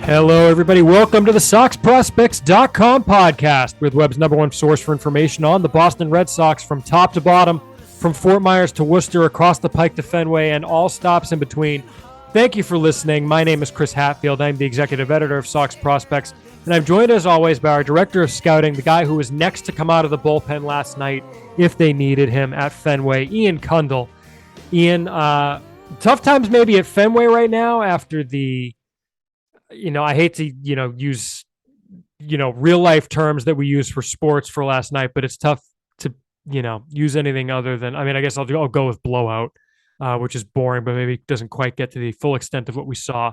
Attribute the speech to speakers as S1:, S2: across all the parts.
S1: Hello, everybody. Welcome to the SoxProspects.com podcast, with web's number one source for information on the Boston Red Sox from top to bottom, from Fort Myers to Worcester, across the Pike to Fenway, and all stops in between. Thank you for listening. My name is Chris Hatfield. I'm the executive editor of Sox Prospects, and I'm joined, as always, by our director of scouting, the guy who was next to come out of the bullpen last night if they needed him at Fenway, Ian Kundle. Ian, tough times maybe at Fenway right now after the... I hate to, use, real life terms that we use for sports for last night, but it's tough to, use anything other than, I guess I'll go with blowout, which is boring, but maybe doesn't quite get to the full extent of what we saw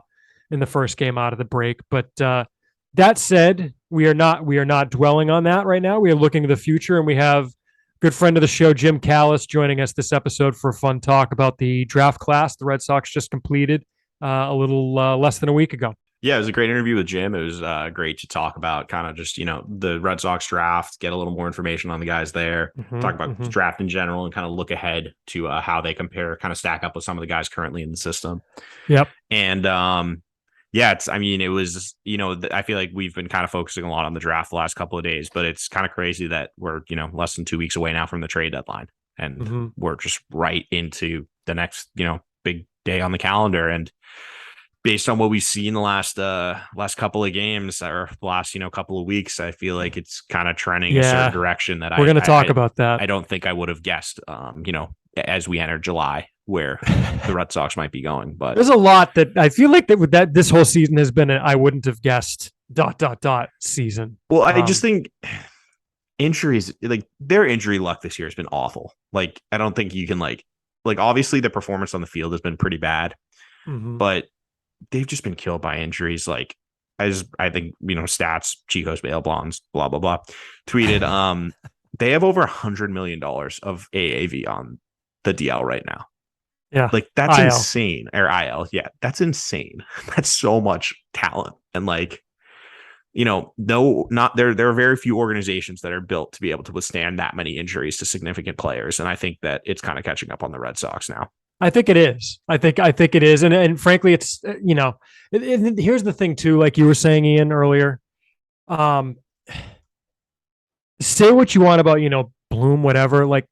S1: in the first game out of the break. But that said, we are not dwelling on that right now. We are looking to the future, and we have good friend of the show, Jim Callis, joining us this episode for a fun talk about the draft class the Red Sox just completed a little less than a week ago.
S2: Yeah, it was a great interview with Jim. It was great to talk about kind of just, the Red Sox draft, get a little more information on the guys there, talk about the draft in general, and kind of look ahead to how they compare, kind of stack up with some of the guys currently in the system.
S1: Yep.
S2: And it was, I feel like we've been kind of focusing a lot on the draft the last couple of days, but it's kind of crazy that we're, less than 2 weeks away now from the trade deadline. And we're just right into the next, big day on the calendar. And based on what we've seen the last couple of games or the last, couple of weeks, I feel like it's kind of trending a certain direction that
S1: we're going to talk about that.
S2: I don't think I would have guessed, as we enter July, where the Red Sox might be going. But
S1: there's a lot that I feel like that this whole season has been I wouldn't have guessed ... season.
S2: Well, I just think injuries, like their injury luck this year has been awful. Like, I don't think you can like obviously the performance on the field has been pretty bad, but they've just been killed by injuries. Like, as I think, stats, Chico's bail bonds, blah, blah, blah, tweeted, they have over $100 million of AAV on the DL right now.
S1: Yeah.
S2: Like, that's
S1: IL.
S2: insane. Or IL. Yeah. That's insane. That's so much talent. And like, there are very few organizations that are built to be able to withstand that many injuries to significant players. And I think that it's kind of catching up on the Red Sox now.
S1: I think it is. I think it is. And frankly, it's, here's the thing too, like you were saying, Ian, earlier, say what you want about, Bloom, whatever, like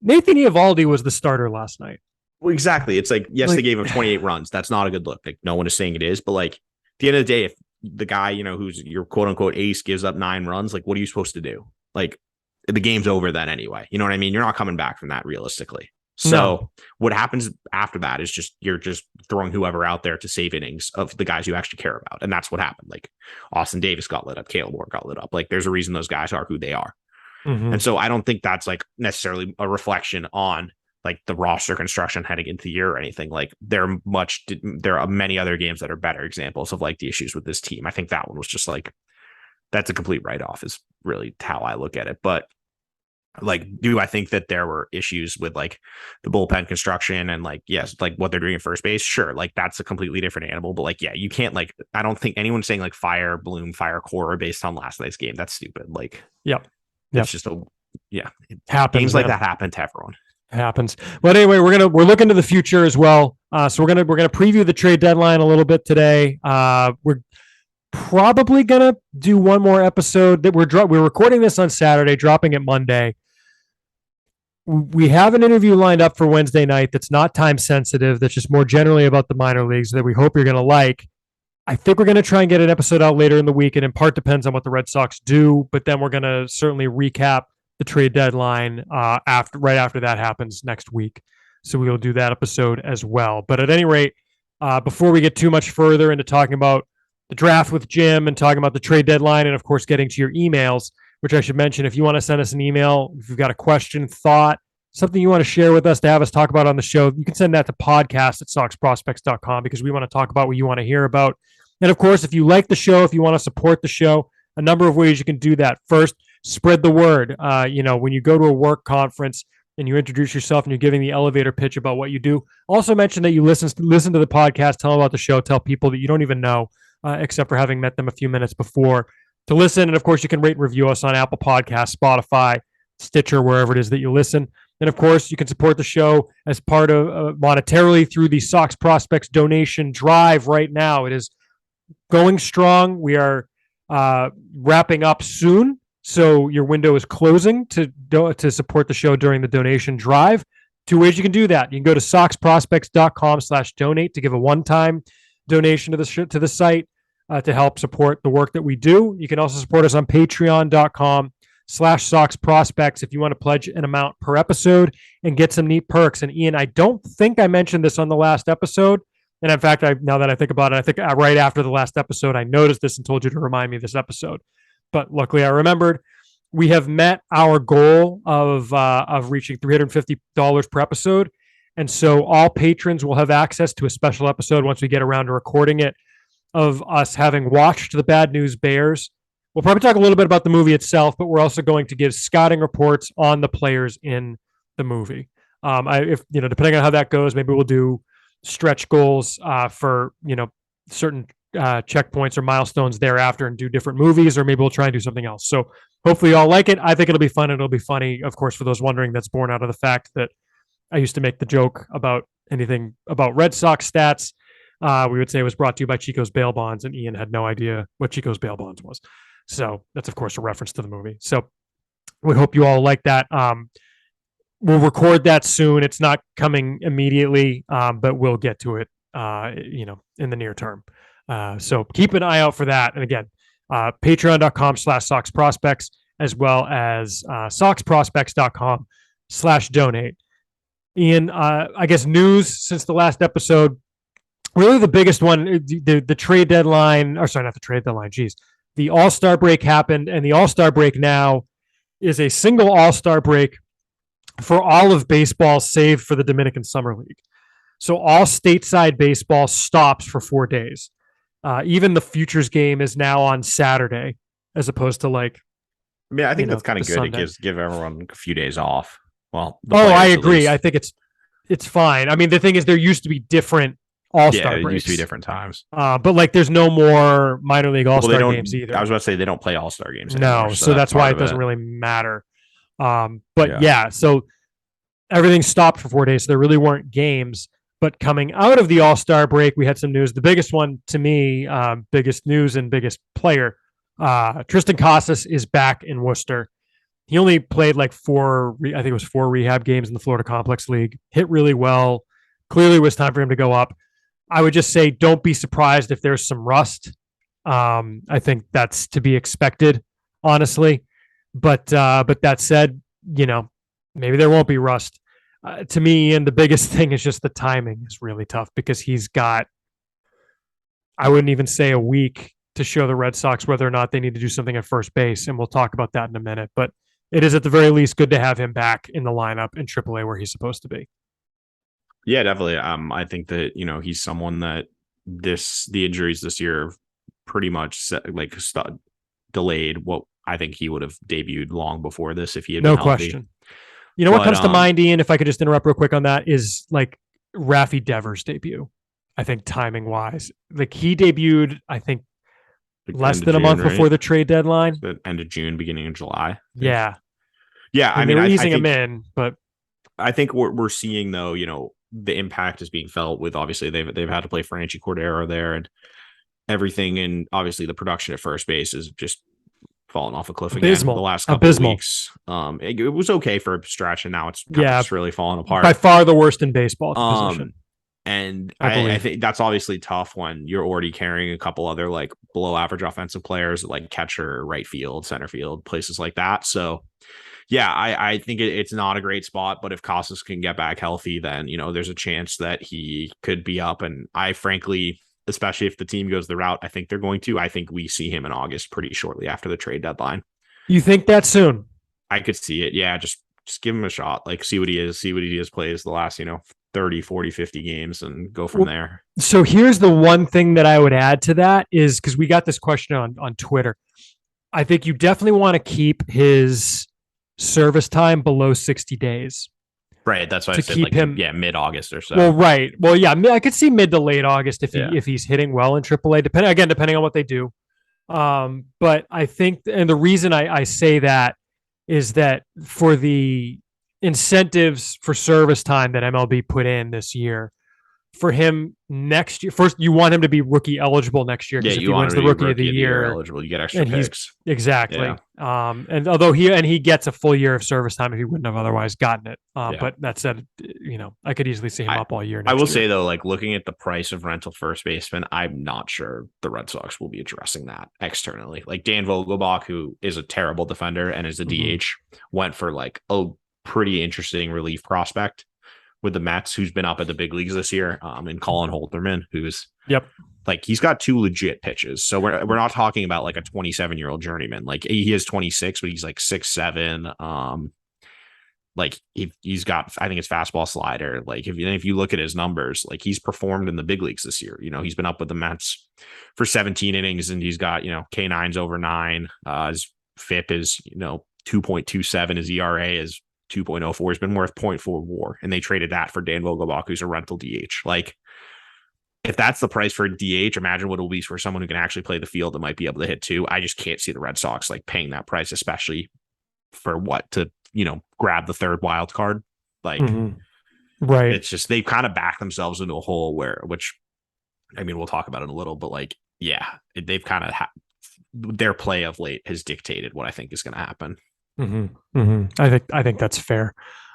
S1: Nathan Eovaldi was the starter last night.
S2: Well, exactly. It's like, yes, they gave him 28 runs. That's not a good look. Like, no one is saying it is, but like at the end of the day, if the guy, who's your quote unquote ace gives up 9 runs, like what are you supposed to do? Like, the game's over then anyway. You know what I mean? You're not coming back from that realistically. So what happens after that is you're just throwing whoever out there to save innings of the guys you actually care about. And that's what happened. Like, Austin Davis got lit up. Caleb Ward got lit up. Like, there's a reason those guys are who they are. And so I don't think that's like necessarily a reflection on like the roster construction heading into the year or anything. Like, there are many other games that are better examples of like the issues with this team. I think that one was just like, that's a complete write-off is really how I look at it. But like, do I think that there were issues with like the bullpen construction and like, yes, like what they're doing at first base? Sure. Like, that's a completely different animal, but like, yeah, you can't like, I don't think anyone's saying like fire Bloom, fire Cora based on last night's game. That's stupid. Like, it's just
S1: happens.
S2: Games like that happen to everyone.
S1: Happens. But anyway, we're looking to the future as well. So we're gonna preview the trade deadline a little bit today. We're probably gonna do one more episode that we're recording this on Saturday, dropping it Monday. We have an interview lined up for Wednesday night that's not time sensitive, that's just more generally about the minor leagues that we hope you're going to like. I think we're going to try and get an episode out later in the week, and in part depends on what the Red Sox do, but then we're going to certainly recap the trade deadline right after that happens next week. So we will do that episode as well. But at any rate, before we get too much further into talking about the draft with Jim and talking about the trade deadline and, of course, getting to your emails, which I should mention, if you want to send us an email, if you've got a question, thought, something you want to share with us to have us talk about on the show, you can send that to podcast@soxprospects.com, because we want to talk about what you want to hear about. And of course, if you like the show, if you want to support the show, a number of ways you can do that. First, spread the word. When you go to a work conference and you introduce yourself and you're giving the elevator pitch about what you do, also mention that you listen to the podcast, tell them about the show, tell people that you don't even know, except for having met them a few minutes before, to listen. And of course, you can rate and review us on Apple Podcasts, Spotify, Stitcher, wherever it is that you listen. And of course, you can support the show as part of monetarily through the Sox Prospects donation drive right now. It is going strong. We are wrapping up soon. So your window is closing to support the show during the donation drive. 2 ways you can do that. You can go to soxprospects.com/donate to give a one-time donation to the site to help support the work that we do. You can also support us on patreon.com/soxprospects if you want to pledge an amount per episode and get some neat perks. And Ian, I don't think I mentioned this on the last episode. And in fact, now that I think about it, I think right after the last episode, I noticed this and told you to remind me of this episode. But luckily I remembered. We have met our goal of reaching $350 per episode. And so all patrons will have access to a special episode once we get around to recording it of us having watched The Bad News Bears. We'll probably talk a little bit about the movie itself, but we're also going to give scouting reports on the players in the movie. Depending on how that goes, maybe we'll do stretch goals for, certain checkpoints or milestones thereafter and do different movies, or maybe we'll try and do something else. So hopefully you all like it. I think it'll be fun. It'll be funny. Of course, for those wondering, that's born out of the fact that I used to make the joke about anything about Red Sox stats. We would say it was brought to you by Chico's Bail Bonds, and Ian had no idea what Chico's Bail Bonds was. So that's, of course, a reference to the movie. So we hope you all like that. We'll record that soon. It's not coming immediately, but we'll get to it, in the near term. So keep an eye out for that. And again, patreon.com/soxprospects, as well as soxprospects.com/donate. Ian, I guess news since the last episode, really the biggest one, the trade deadline, or sorry, not the trade deadline, the All-Star break happened, and the All-Star break now is a single All-Star break for all of baseball, save for the Dominican Summer League. So all stateside baseball stops for 4 days. Even the Futures game is now on Saturday, as opposed to
S2: I think that's kind of good. Sunday. It give everyone a few days off. Well,
S1: I agree. I think it's fine. I mean, the thing is, there used to be different All-Star breaks.
S2: It used to be different times.
S1: But there's no more minor league All-Star games either.
S2: I was about to say they don't play All-Star games anymore.
S1: No, so that's why it doesn't really matter. So everything stopped for 4 days. So there really weren't games. But coming out of the All-Star break, we had some news. The biggest one to me, biggest news and biggest player, Tristan Costas is back in Worcester. He only played four rehab games in the Florida Complex League, hit really well. Clearly it was time for him to go up. I would just say, don't be surprised if there's some rust. I think that's to be expected, honestly. But that said, maybe there won't be rust. To me, and the biggest thing is just the timing is really tough because he's got, I wouldn't even say a week to show the Red Sox whether or not they need to do something at first base. And we'll talk about that in a minute, but it is at the very least good to have him back in the lineup in AAA where he's supposed to be.
S2: Yeah, definitely. I think that, he's someone that the injuries this year pretty much delayed what I think he would have debuted long before this if he had been healthy. No question.
S1: What comes to mind, Ian, if I could just interrupt real quick on that, is Rafi Devers' debut. I think timing wise, he debuted, I think, less than a month before the trade deadline.
S2: The end of June, beginning of July.
S1: Yeah.
S2: Yeah.
S1: I mean, they're easing him in, but
S2: I think we're seeing, though, the impact is being felt with, obviously they've had to play Franchi Cordero there and everything. And obviously the production at first base is just fallen off a cliff again the last couple of weeks. It was okay for a stretch, and now it's really fallen apart.
S1: By far the worst in baseball position.
S2: And I think that's obviously tough when you're already carrying a couple other below average offensive players catcher, right field, center field, places like that. So yeah, I think it's not a great spot, but if Costas can get back healthy, then, there's a chance that he could be up. And I frankly, especially if the team goes the route I think they're going to, I think we see him in August pretty shortly after the trade deadline.
S1: You think that soon?
S2: I could see it. Yeah. Just give him a shot. See what he is, plays the last, 30, 40, 50 games and go from there.
S1: So here's the one thing that I would add to that is, because we got this question on Twitter. I think you definitely want to keep his service time below 60 days.
S2: Right, that's why I said mid-August or so.
S1: Well, right. Well, yeah, I could see mid to late August if he's hitting well in AAA. Depending on what they do. But I think, and the reason I say that is that for the incentives for service time that MLB put in this year, for him next year. First, you want him to be rookie eligible next year.
S2: Yeah,
S1: If
S2: you
S1: he
S2: want
S1: wins
S2: him
S1: the
S2: to be
S1: rookie of the year
S2: eligible. You get extra
S1: and
S2: picks.
S1: Exactly.
S2: Yeah.
S1: And although he gets a full year of service time if he wouldn't have otherwise gotten it.
S2: Yeah.
S1: But that said, I could easily see him up all year next
S2: I will
S1: year.
S2: say though, like looking at the price of rental first baseman, I'm not sure the Red Sox will be addressing that externally. Like Dan Vogelbach, who is a terrible defender and is a DH, went for like a pretty interesting relief prospect with the Mets, who's been up at the big leagues this year, and Colin Holterman, who's like he's got 2 legit pitches. So we're not talking about like a 27-year-old journeyman. Like he is 26, but he's like 6'7". Like he's got, I think it's fastball slider. Like if you look at his numbers, like he's performed in the big leagues this year. He's been up with the Mets for 17 innings and he's got, K9s over 9. His FIP is, 2.27. His ERA is 2.04. He's been worth 0.4 WAR, and they traded that for Dan Vogelbach, who's a rental DH. Like, if that's the price for a DH, imagine what it will be for someone who can actually play the field that might be able to hit 2. I just can't see the Red Sox like paying that price, especially for what to grab the third wild card. Like,
S1: right?
S2: It's just they've kind of backed themselves into a hole which I mean, we'll talk about it in a little, but like, yeah, they've kind of their play of late has dictated what I think is going to happen.
S1: I think that's fair.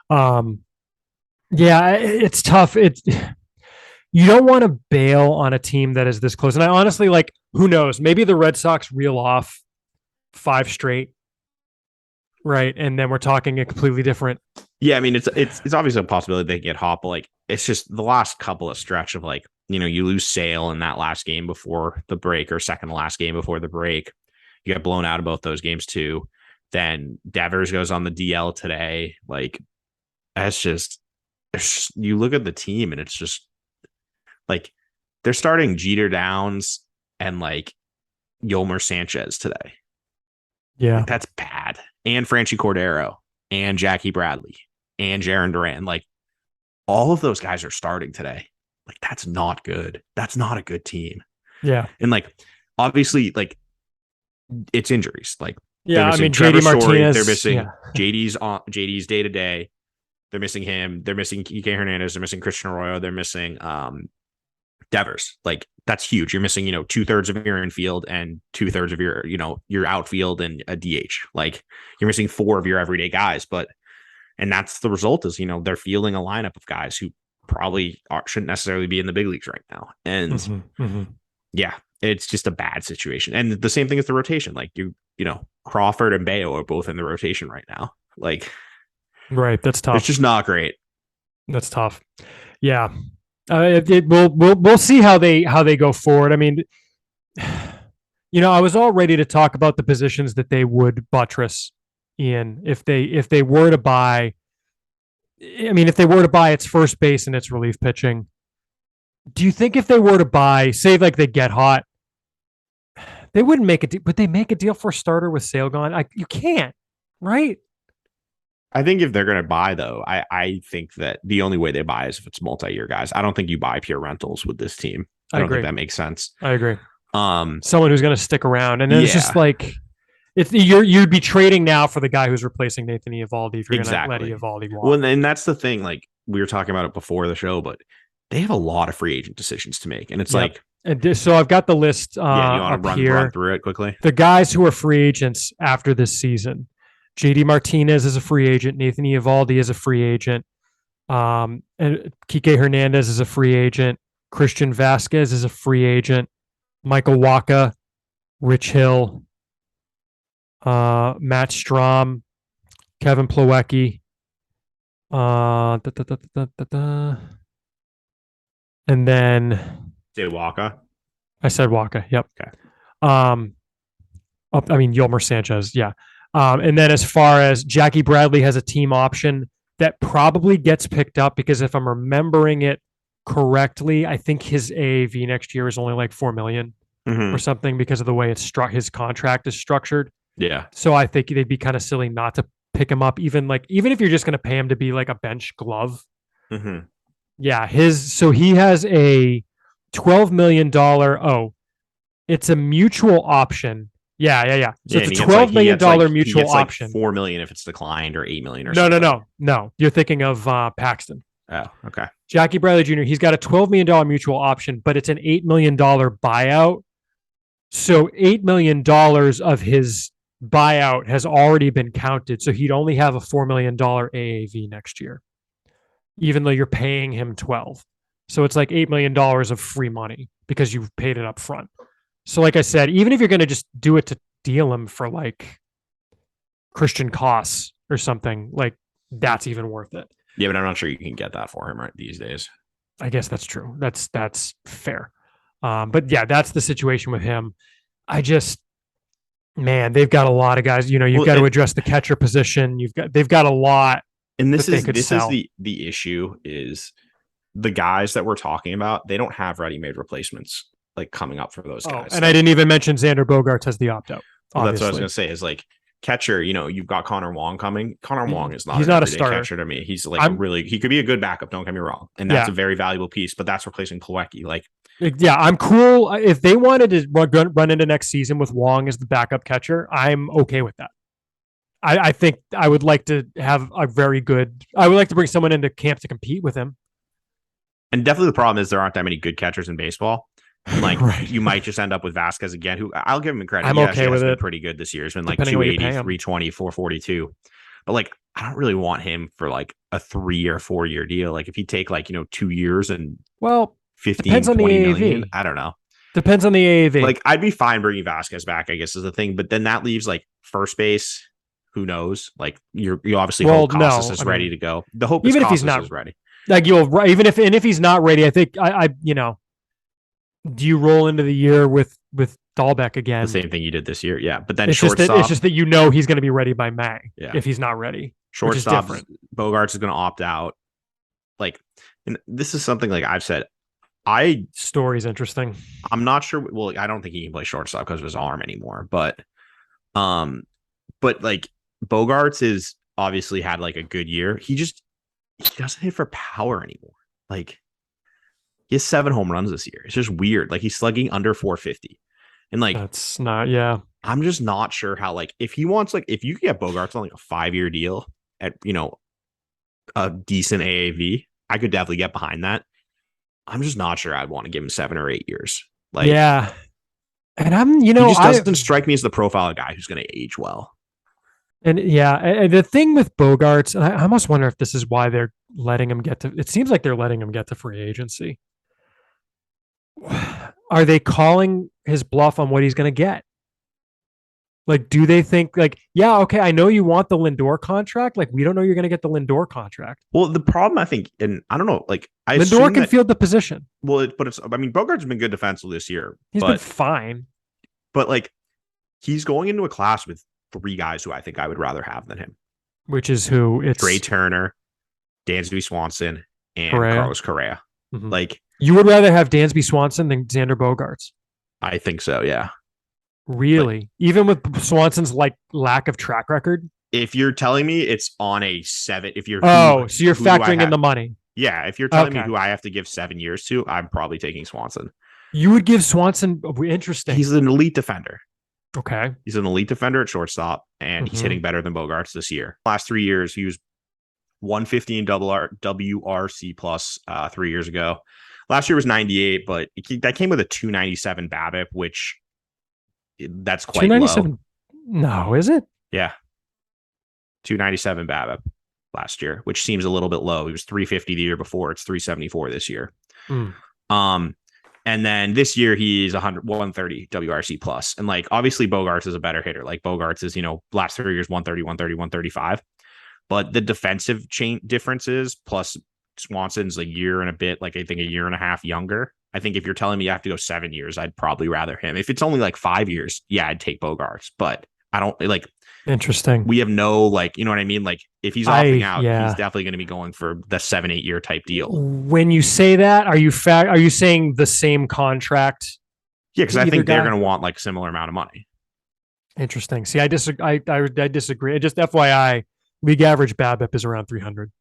S1: Yeah, it's tough. You don't want to bail on a team that is this close. And I honestly, like, who knows? Maybe the Red Sox reel off 5 straight, right? And then we're talking a completely different.
S2: Yeah, I mean, it's obviously a possibility they get hot, but like, it's just the last couple of stretch of like, you lose Sale in that last game before the break, or second to last game before the break. You got blown out of both those games too. Then Devers goes on the DL today. Like, it's just you look at the team and it's just like they're starting Jeter Downs and like Yolmer Sanchez today.
S1: Yeah,
S2: like, that's bad. And Franchi Cordero and Jackie Bradley and Jaren Duran. Like, all of those guys are starting today. Like, that's not good. That's not a good team.
S1: Yeah.
S2: And like, obviously, like, it's injuries. Like,
S1: yeah, I mean, JD Martinez.
S2: They're missing JD's day to day. They're missing him. They're missing Kike Hernandez. They're missing Christian Arroyo. They're missing Devers. Like, that's huge. You're missing, 2/3 of your infield and 2/3 of your outfield and a DH. Like, you're missing 4 of your everyday guys. And that's the result is, they're fielding a lineup of guys who probably shouldn't necessarily be in the big leagues right now. And yeah, it's just a bad situation. And the same thing as the rotation. Like, Crawford and Bayo are both in the rotation right now. Like,
S1: right. That's tough.
S2: It's just not great.
S1: That's tough. Yeah. We'll see how they go forward. I mean, I was all ready to talk about the positions that they would buttress in if they were to buy. I mean, if they were to buy its first base and its relief pitching, do you think if they were to buy, say, like they get hot, they wouldn't make it? Would they make a deal for a starter with Sale gone? You can't, right?
S2: I think if they're going to buy, though, I think that the only way they buy is if it's multi-year guys. I don't think you buy pure rentals with this team. I don't think that makes sense.
S1: I agree. Someone who's going to stick around, and then it's just like you'd be trading now for the guy who's replacing Nathan Eovaldi if you're going to let Eovaldi walk.
S2: Well, and that's the thing. Like, we were talking about it before the show, but they have a lot of free agent decisions to make, and it's like.
S1: And so I've got the list.
S2: You want to run through it quickly? The
S1: guys who are free agents after this season. JD Martinez is a free agent. Nathan Eovaldi is a free agent. And Kike Hernandez is a free agent. Christian Vasquez is a free agent. Michael Wacha, Rich Hill, Matt Strom, Kevin Plawecki. And then
S2: Wacha.
S1: I said Wacha. Yep.
S2: Okay.
S1: I mean, Yolmer Sanchez. Yeah. And then as far as Jackie Bradley has a team option that probably gets picked up because if I'm remembering it correctly, I think his AAV next year is only like $4 million or something because of the way it's his contract is structured.
S2: Yeah.
S1: So I think they'd be kind of silly not to pick him up, even if you're just going to pay him to be like a bench glove. Yeah. So he has a $12 million. Oh, it's a mutual option. Yeah. So it's a $12 million mutual option.
S2: Like $4 million if it's declined, or $8 million or
S1: something. No. You're thinking of Paxton.
S2: Oh, okay.
S1: Jackie Bradley Jr., he's got a $12 million mutual option, but it's an $8 million buyout. So $8 million of his buyout has already been counted. So he'd only have a $4 million AAV next year, even though you're paying him 12. So it's like $8 million of free money because you've paid it up front. So like I said, even if you're going to just do it to deal him for like Christian Costas or something, like that's even worth it.
S2: Yeah, but I'm not sure you can get that for him right these days.
S1: I guess that's true. That's fair. But yeah, that's the situation with him. Man, they've got a lot of guys. You've got to address the catcher position. They've got a lot.
S2: And this is the issue is the guys that we're talking about, they don't have ready-made replacements like coming up for those guys.
S1: And I didn't even mention Xander Bogaerts as the opt-out.
S2: Well, that's what I was going to say is like catcher, you've got Connor Wong coming. Connor Wong is
S1: he's not a starter
S2: catcher to me. He's like he could be a good backup. Don't get me wrong. And that's a very valuable piece, but that's replacing Plawecki. Like,
S1: yeah, I'm cool. If they wanted to run into next season with Wong as the backup catcher, I'm okay with that. I think I would like to have I would like to bring someone into camp to compete with him.
S2: And definitely the problem is there aren't that many good catchers in baseball. Like
S1: right.
S2: You might just end up with Vasquez again, who I'll give him credit.
S1: I'm okay with it.
S2: Been pretty good this year. It's been like 280, 320, 442. But like, I don't really want him for like a 3 or 4 year deal. Like if he take like, 2 years and 15,
S1: depends on
S2: 20
S1: the
S2: million,
S1: AAV.
S2: I don't know.
S1: Depends on the AAV.
S2: Like I'd be fine bringing Vasquez back, I guess is the thing. But then that leaves like first base. Who knows? Like you obviously hope Costas is ready to go. The hope is Costas is ready.
S1: Like even if he's not ready, I think do you roll into the year with Dolbeck again?
S2: The same thing you did this year, yeah. But then
S1: it's
S2: shortstop,
S1: it's just that he's going to be ready by May. Yeah. If he's not ready,
S2: shortstop, Bogaerts is going to opt out. Like, and this is something like I've said.
S1: Story's interesting.
S2: I'm not sure. Well, I don't think he can play shortstop because of his arm anymore. But like Bogaerts is obviously had like a good year. He doesn't hit for power anymore. Like he has 7 home runs this year. It's just weird. Like he's slugging under 450. And like
S1: that's not, yeah.
S2: I'm just not sure how, like, if he wants, like, if you could get Bogaerts on like a 5-year deal at a decent AAV, I could definitely get behind that. I'm just not sure I'd want to give him 7 or 8 years. Like,
S1: yeah. And I'm,
S2: he just doesn't strike me as the profile of guy who's going to age well.
S1: And yeah, the thing with Bogaerts, and I almost wonder if this is why they're letting him get to, it seems like they're letting him get to free agency. Are they calling his bluff on what he's going to get? Like, do they think like, yeah, okay, I know you want the Lindor contract. Like, we don't know you're going to get the Lindor contract.
S2: Well, the problem, I think, and I don't know, like,
S1: Lindor can field the position.
S2: Well, Bogaerts has been good defensively this year.
S1: He's been fine.
S2: But like, he's going into a class with 3 guys who I think I would rather have than him.
S1: Which is who? It's
S2: Trey Turner, Dansby Swanson, and Carlos Correa.
S1: Mm-hmm.
S2: Like,
S1: you would rather have Dansby Swanson than Xander Bogaerts?
S2: I think so, yeah.
S1: Really? Like, even with Swanson's like lack of track record?
S2: If you're telling me it's on a 7, if you're
S1: so you're factoring in the money.
S2: Yeah, if you're telling me who I have to give 7 years to, I'm probably taking Swanson.
S1: You would give Swanson, interesting.
S2: He's an elite defender.
S1: Okay.
S2: He's an elite defender at shortstop, and he's hitting better than Bogaerts this year. Last 3 years, he was 150 in WRC plus 3 years ago. Last year was 98, but that came with a 297 BABIP, which that's quite 297. Low.
S1: No, is it?
S2: Yeah. 297 BABIP last year, which seems a little bit low. He was 350 the year before. It's 374 this year. And then this year he's 130 WRC plus. And like, obviously Bogaerts is a better hitter. Like Bogaerts is, last 3 years, 130, 130, 135. But the defensive chain differences plus Swanson's a year and a bit, like I think a year and a half younger. I think if you're telling me you have to go 7 years, I'd probably rather him. If it's only like 5 years, yeah, I'd take Bogaerts. But I don't like.
S1: Interesting.
S2: We have no, like, you know what I mean? Like if he's opting out, he's definitely going to be going for the 7-8 year type deal.
S1: When you say that, are you saying the same contract?
S2: Yeah, because I think they're going to want like similar amount of money.
S1: Interesting. See, I disagree. I disagree. Just FYI, league average BABIP is around 300.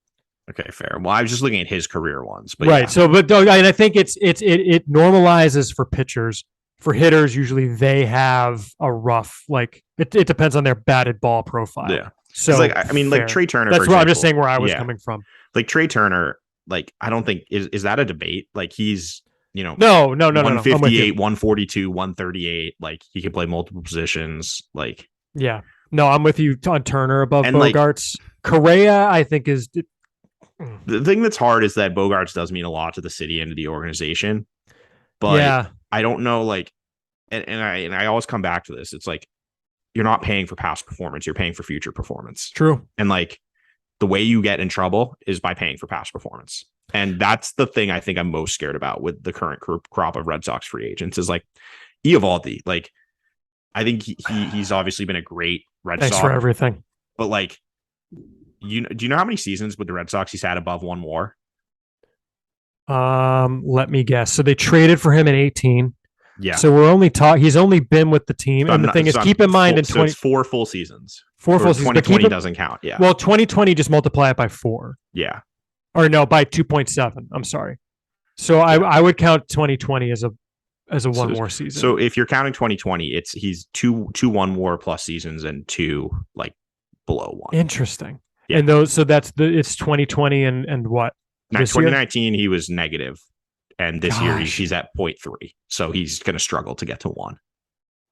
S2: Okay, fair. Well, I was just looking at his career ones, but
S1: right.
S2: Yeah.
S1: So, and I think it normalizes for pitchers. For hitters, usually they have a rough, like it depends on their batted ball profile.
S2: Yeah.
S1: So
S2: like, I mean, fair. Like Trey Turner.
S1: That's what I'm just saying where I was coming from.
S2: Like Trey Turner, like, I don't think is that a debate? Like he's,
S1: No.
S2: 158, 142, 138. Like he can play multiple positions. Like,
S1: yeah, no, I'm with you on Turner above
S2: and
S1: Bogarts. Correa, I think is
S2: the thing that's hard is that Bogarts does mean a lot to the city and to the organization, but
S1: yeah.
S2: I don't know, like, and I always come back to this. It's like, you're not paying for past performance. You're paying for future performance.
S1: True.
S2: And like the way you get in trouble is by paying for past performance. And that's the thing I think I'm most scared about with the current crop of Red Sox free agents is like Eovaldi. Like, I think he's obviously been a great Red Sox.
S1: Thanks for everything.
S2: But like, do you know how many seasons with the Red Sox he's had above one WAR?
S1: Let me guess. So they traded for him in 18.
S2: Yeah.
S1: So he's only been with the team. So and the thing is, keep in mind in 20,
S2: it's 4 full seasons.
S1: 4 full seasons.
S2: 2020 doesn't count. Yeah.
S1: Well, 2020 just multiply it by 4.
S2: Yeah.
S1: Or no, by 2.7. I'm sorry. So I would count 2020 as a one more season.
S2: So if you're counting 2020, he's two 1 WAR plus seasons and 2 like below 1.
S1: Interesting.
S2: Yeah.
S1: And those, so it's 2020 and what?
S2: Now, 2019 he was negative, and this year he's at 0.3. So he's going to struggle to get to 1.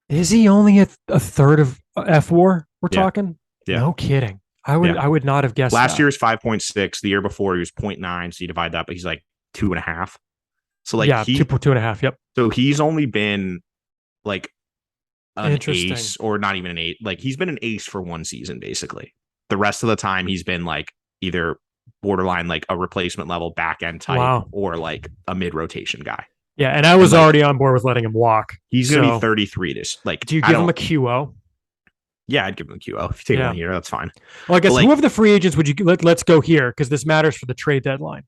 S1: Is he only a third of F WAR? We're talking.
S2: Yeah.
S1: No kidding. I would not have guessed.
S2: Last year was 5.6. The year before he was 0.9. So you divide that, but he's like 2.5. So like
S1: 2.5. Yep.
S2: So he's only been like an ace, or not even an ace. Like he's been an ace for 1 season basically. The rest of the time he's been like either borderline like a replacement level back end type or like a mid rotation guy.
S1: Yeah, and I was already on board with letting him walk.
S2: He's gonna be 33 this. Like,
S1: do you give him a QO?
S2: Yeah, I'd give him a QO. If you take one here, that's fine.
S1: Well, I guess who of the free agents would you let's go here, because this matters for the trade deadline,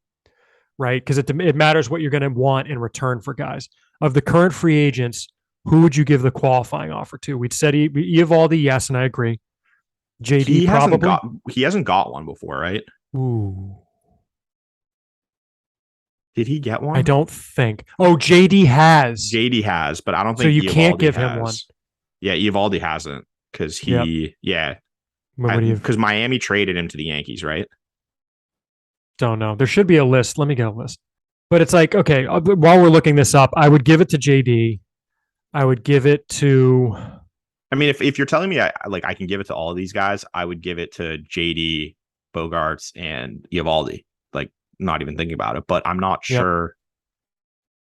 S1: right? Because it matters what you're going to want in return for guys. Of the current free agents, who would you give the qualifying offer to? We'd said Eovaldi, yes, and I agree. JD
S2: he hasn't got one before, right?
S1: Ooh.
S2: Did he get one?
S1: I don't think. Oh, JD has.
S2: JD has, but I don't think
S1: so. You can't give him one.
S2: Yeah, Eovaldi hasn't, because because Miami traded him to the Yankees, right?
S1: Don't know. There should be a list. Let me get a list. But it's like, okay, while we're looking this up, I would give it to JD. I would give it to.
S2: I mean, if you're telling me I can give it to all of these guys, I would give it to JD, Bogarts, and Eovaldi. Like, not even thinking about it, but I'm not sure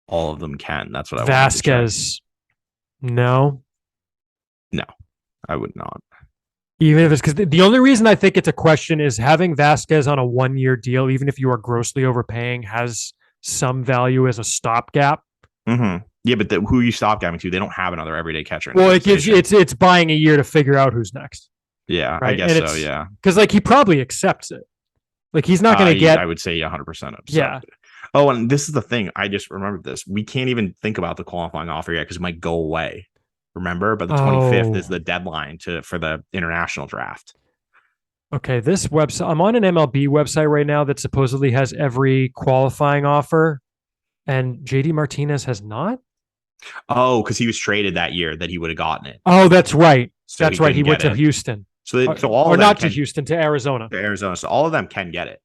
S2: all of them can. That's what I
S1: Vasquez. No,
S2: I would not.
S1: Even if it's because the only reason I think it's a question is having Vasquez on a 1-year deal, even if you are grossly overpaying, has some value as a stopgap.
S2: Mm-hmm. Yeah, but who you stopgapping to? They don't have another everyday catcher.
S1: Well, it gives you it's buying a year to figure out who's next.
S2: Yeah, right? I guess so. Yeah,
S1: because like he probably accepts it. Like he's not going to get.
S2: I would say 100% upset.
S1: Yeah.
S2: Oh, and this is the thing. I just remembered this. We can't even think about the qualifying offer yet because it might go away. Remember, but the 25th is the deadline for the international draft.
S1: Okay, this website. I'm on an MLB website right now that supposedly has every qualifying offer, and JD Martinez has not.
S2: Oh, because he was traded that year that he would have gotten it.
S1: Oh, that's right. So that's right. He went to Houston.
S2: So all
S1: or not to Houston, to Arizona.
S2: To Arizona. So all of them can get it.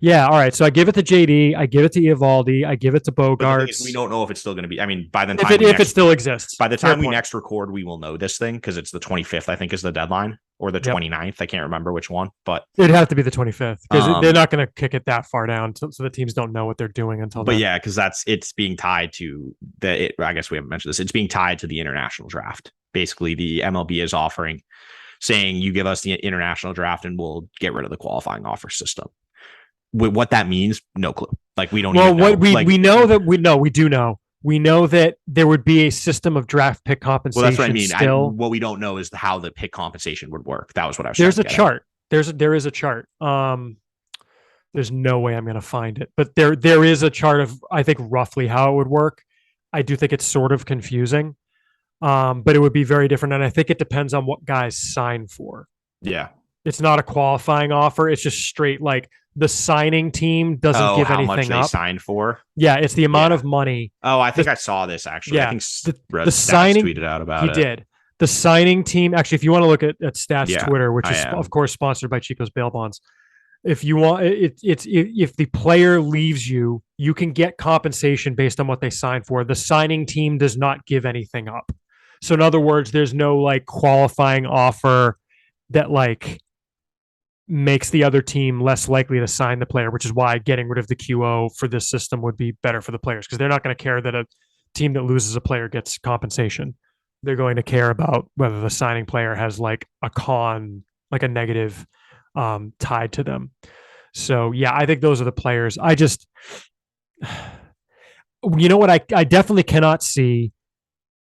S1: Yeah. All right. So I give it to JD. I give it to Eovaldi. I give it to Bogarts.
S2: We don't know if it's still going to be. I mean, by the time
S1: if it still exists.
S2: By the time we next record, we will know this thing because it's the 25th. I think is the deadline, or the 29th. I can't remember which one, but
S1: it'd have to be the 25th because they're not going to kick it that far down, so the teams don't know what they're doing until.
S2: But then. Because it's being tied to I guess we haven't mentioned this. It's being tied to the international draft. Basically, the MLB is saying you give us the international draft and we'll get rid of the qualifying offer system. What that means, no clue. Like we don't.
S1: Well,
S2: even know.
S1: We do know. We know that there would be a system of draft pick compensation.
S2: Well, that's what I mean.
S1: Still,
S2: what we don't know is how the pick compensation would work. That was what I was.
S1: There's a chart. There is a chart. There's no way I'm going to find it, but there is a chart of I think roughly how it would work. I do think it's sort of confusing, but it would be very different, and I think it depends on what guys sign for.
S2: Yeah,
S1: it's not a qualifying offer. It's just straight like. The signing team doesn't give anything
S2: much
S1: up.
S2: They signed for?
S1: Yeah, it's the amount of money.
S2: Oh, I think I saw this actually.
S1: Yeah,
S2: I think
S1: the signing
S2: tweeted out about it.
S1: He did. The signing team, actually, if you want to look at Stats Twitter, which is
S2: am.
S1: of course sponsored by Chico's Bail Bonds, If you want if the player leaves you, you can get compensation based on what they signed for. The signing team does not give anything up. So in other words, there's no like qualifying offer that like makes the other team less likely to sign the player, which is why getting rid of the QO for this system would be better for the players, because they're not going to care that a team that loses a player gets compensation. They're going to care about whether the signing player has like a negative tied to them. So yeah, I think those are the players. I just, you know what, I definitely cannot see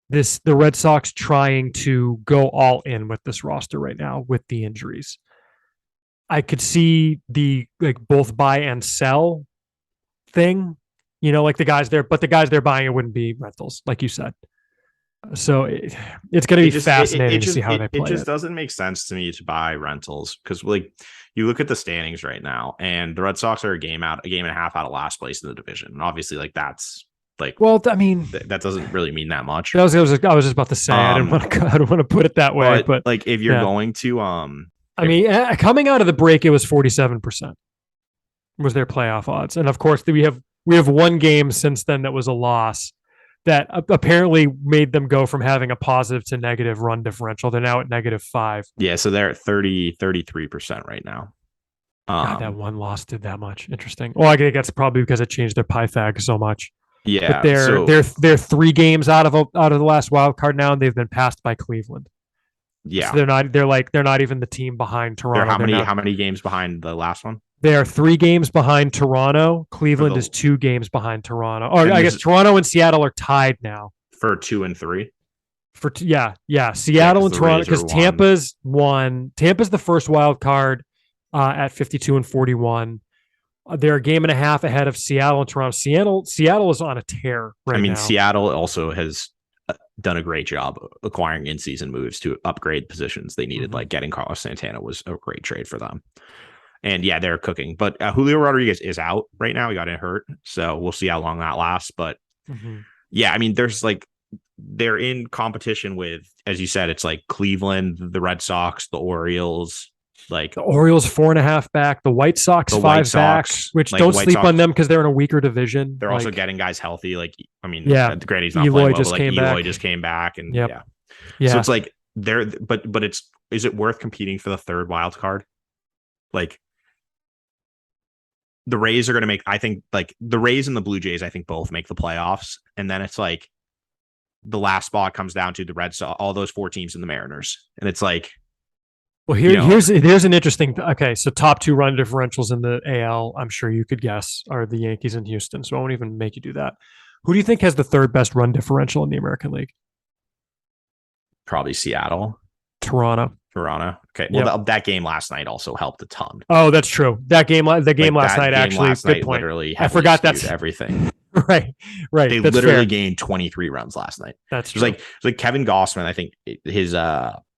S1: the Red Sox trying to go all in with this roster right now with the injuries. I could see the like both buy and sell thing, like the guys there, but the guys they're buying, it wouldn't be rentals, like you said. So it's going to be fascinating to see how they play.
S3: It just doesn't make sense to me to buy rentals, because like you look at the standings right now, and the Red Sox are a game and a half out of last place in the division. And obviously, like that's like,
S1: well, I mean,
S3: that doesn't really mean that much.
S1: I was just about to say I don't want to put it that way, but
S3: like if you're going to
S1: I mean, coming out of the break, it was 47% was their playoff odds, and of course we have one game since then that was a loss that apparently made them go from having a positive to negative run differential. They're now at -5.
S3: Yeah, so they're at 33% right now.
S1: God, that one loss did that much. Interesting. Well, I think that's probably because it changed their Pythag so much.
S3: Yeah,
S1: but they're 3 games out of the last wild card now, and they've been passed by Cleveland.
S3: Yeah,
S1: so they're not even the team behind Toronto.
S3: How many games behind the last one?
S1: They are 3 games behind Toronto. Cleveland is 2 games behind Toronto. Or I guess Toronto and Seattle are tied now
S3: for 2 and 3.
S1: Seattle and Toronto, because Tampa's won. Tampa's the first wild card at 52 and 41. They're a game and a half ahead of Seattle and Toronto. Seattle is on a tear right now.
S3: Seattle also has done a great job acquiring in-season moves to upgrade positions they needed. Like getting Carlos Santana was a great trade for them. And yeah, they're cooking. But Julio Rodriguez is out right now. He got hurt. So we'll see how long that lasts. But yeah, I mean, there's like, they're in competition with, as you said, it's like Cleveland, the Red Sox, the Orioles. Like
S1: the Orioles 4.5 back, the White Sox 5 back, which like, don't sleep on them because they're in a weaker division.
S3: They're also getting guys healthy. Like, I mean, granted, he's not
S1: Eloy
S3: playing well, but like Eloy just came back, and yeah. So it's like they're, but is it worth competing for the 3rd wild card? Like the Rays are going to make, I think, like the Rays and the Blue Jays, I think both make the playoffs, and then it's like the last spot comes down to the Red Sox, all those 4 teams and the Mariners, and it's like.
S1: Well, here's an interesting. Okay, so top 2 run differentials in the AL, I'm sure you could guess, are the Yankees and Houston. So I won't even make you do that. Who do you think has the 3rd best run differential in the American League?
S3: Probably Seattle.
S1: Toronto.
S3: Okay. Well, that game last night also helped a ton.
S1: Oh, that's true. The game last night actually. Good point.
S3: Literally,
S1: I forgot that's
S3: everything.
S1: Right.
S3: They literally gained 23 runs last night.
S1: That's true.
S3: It was like Kevin Gossman. I think his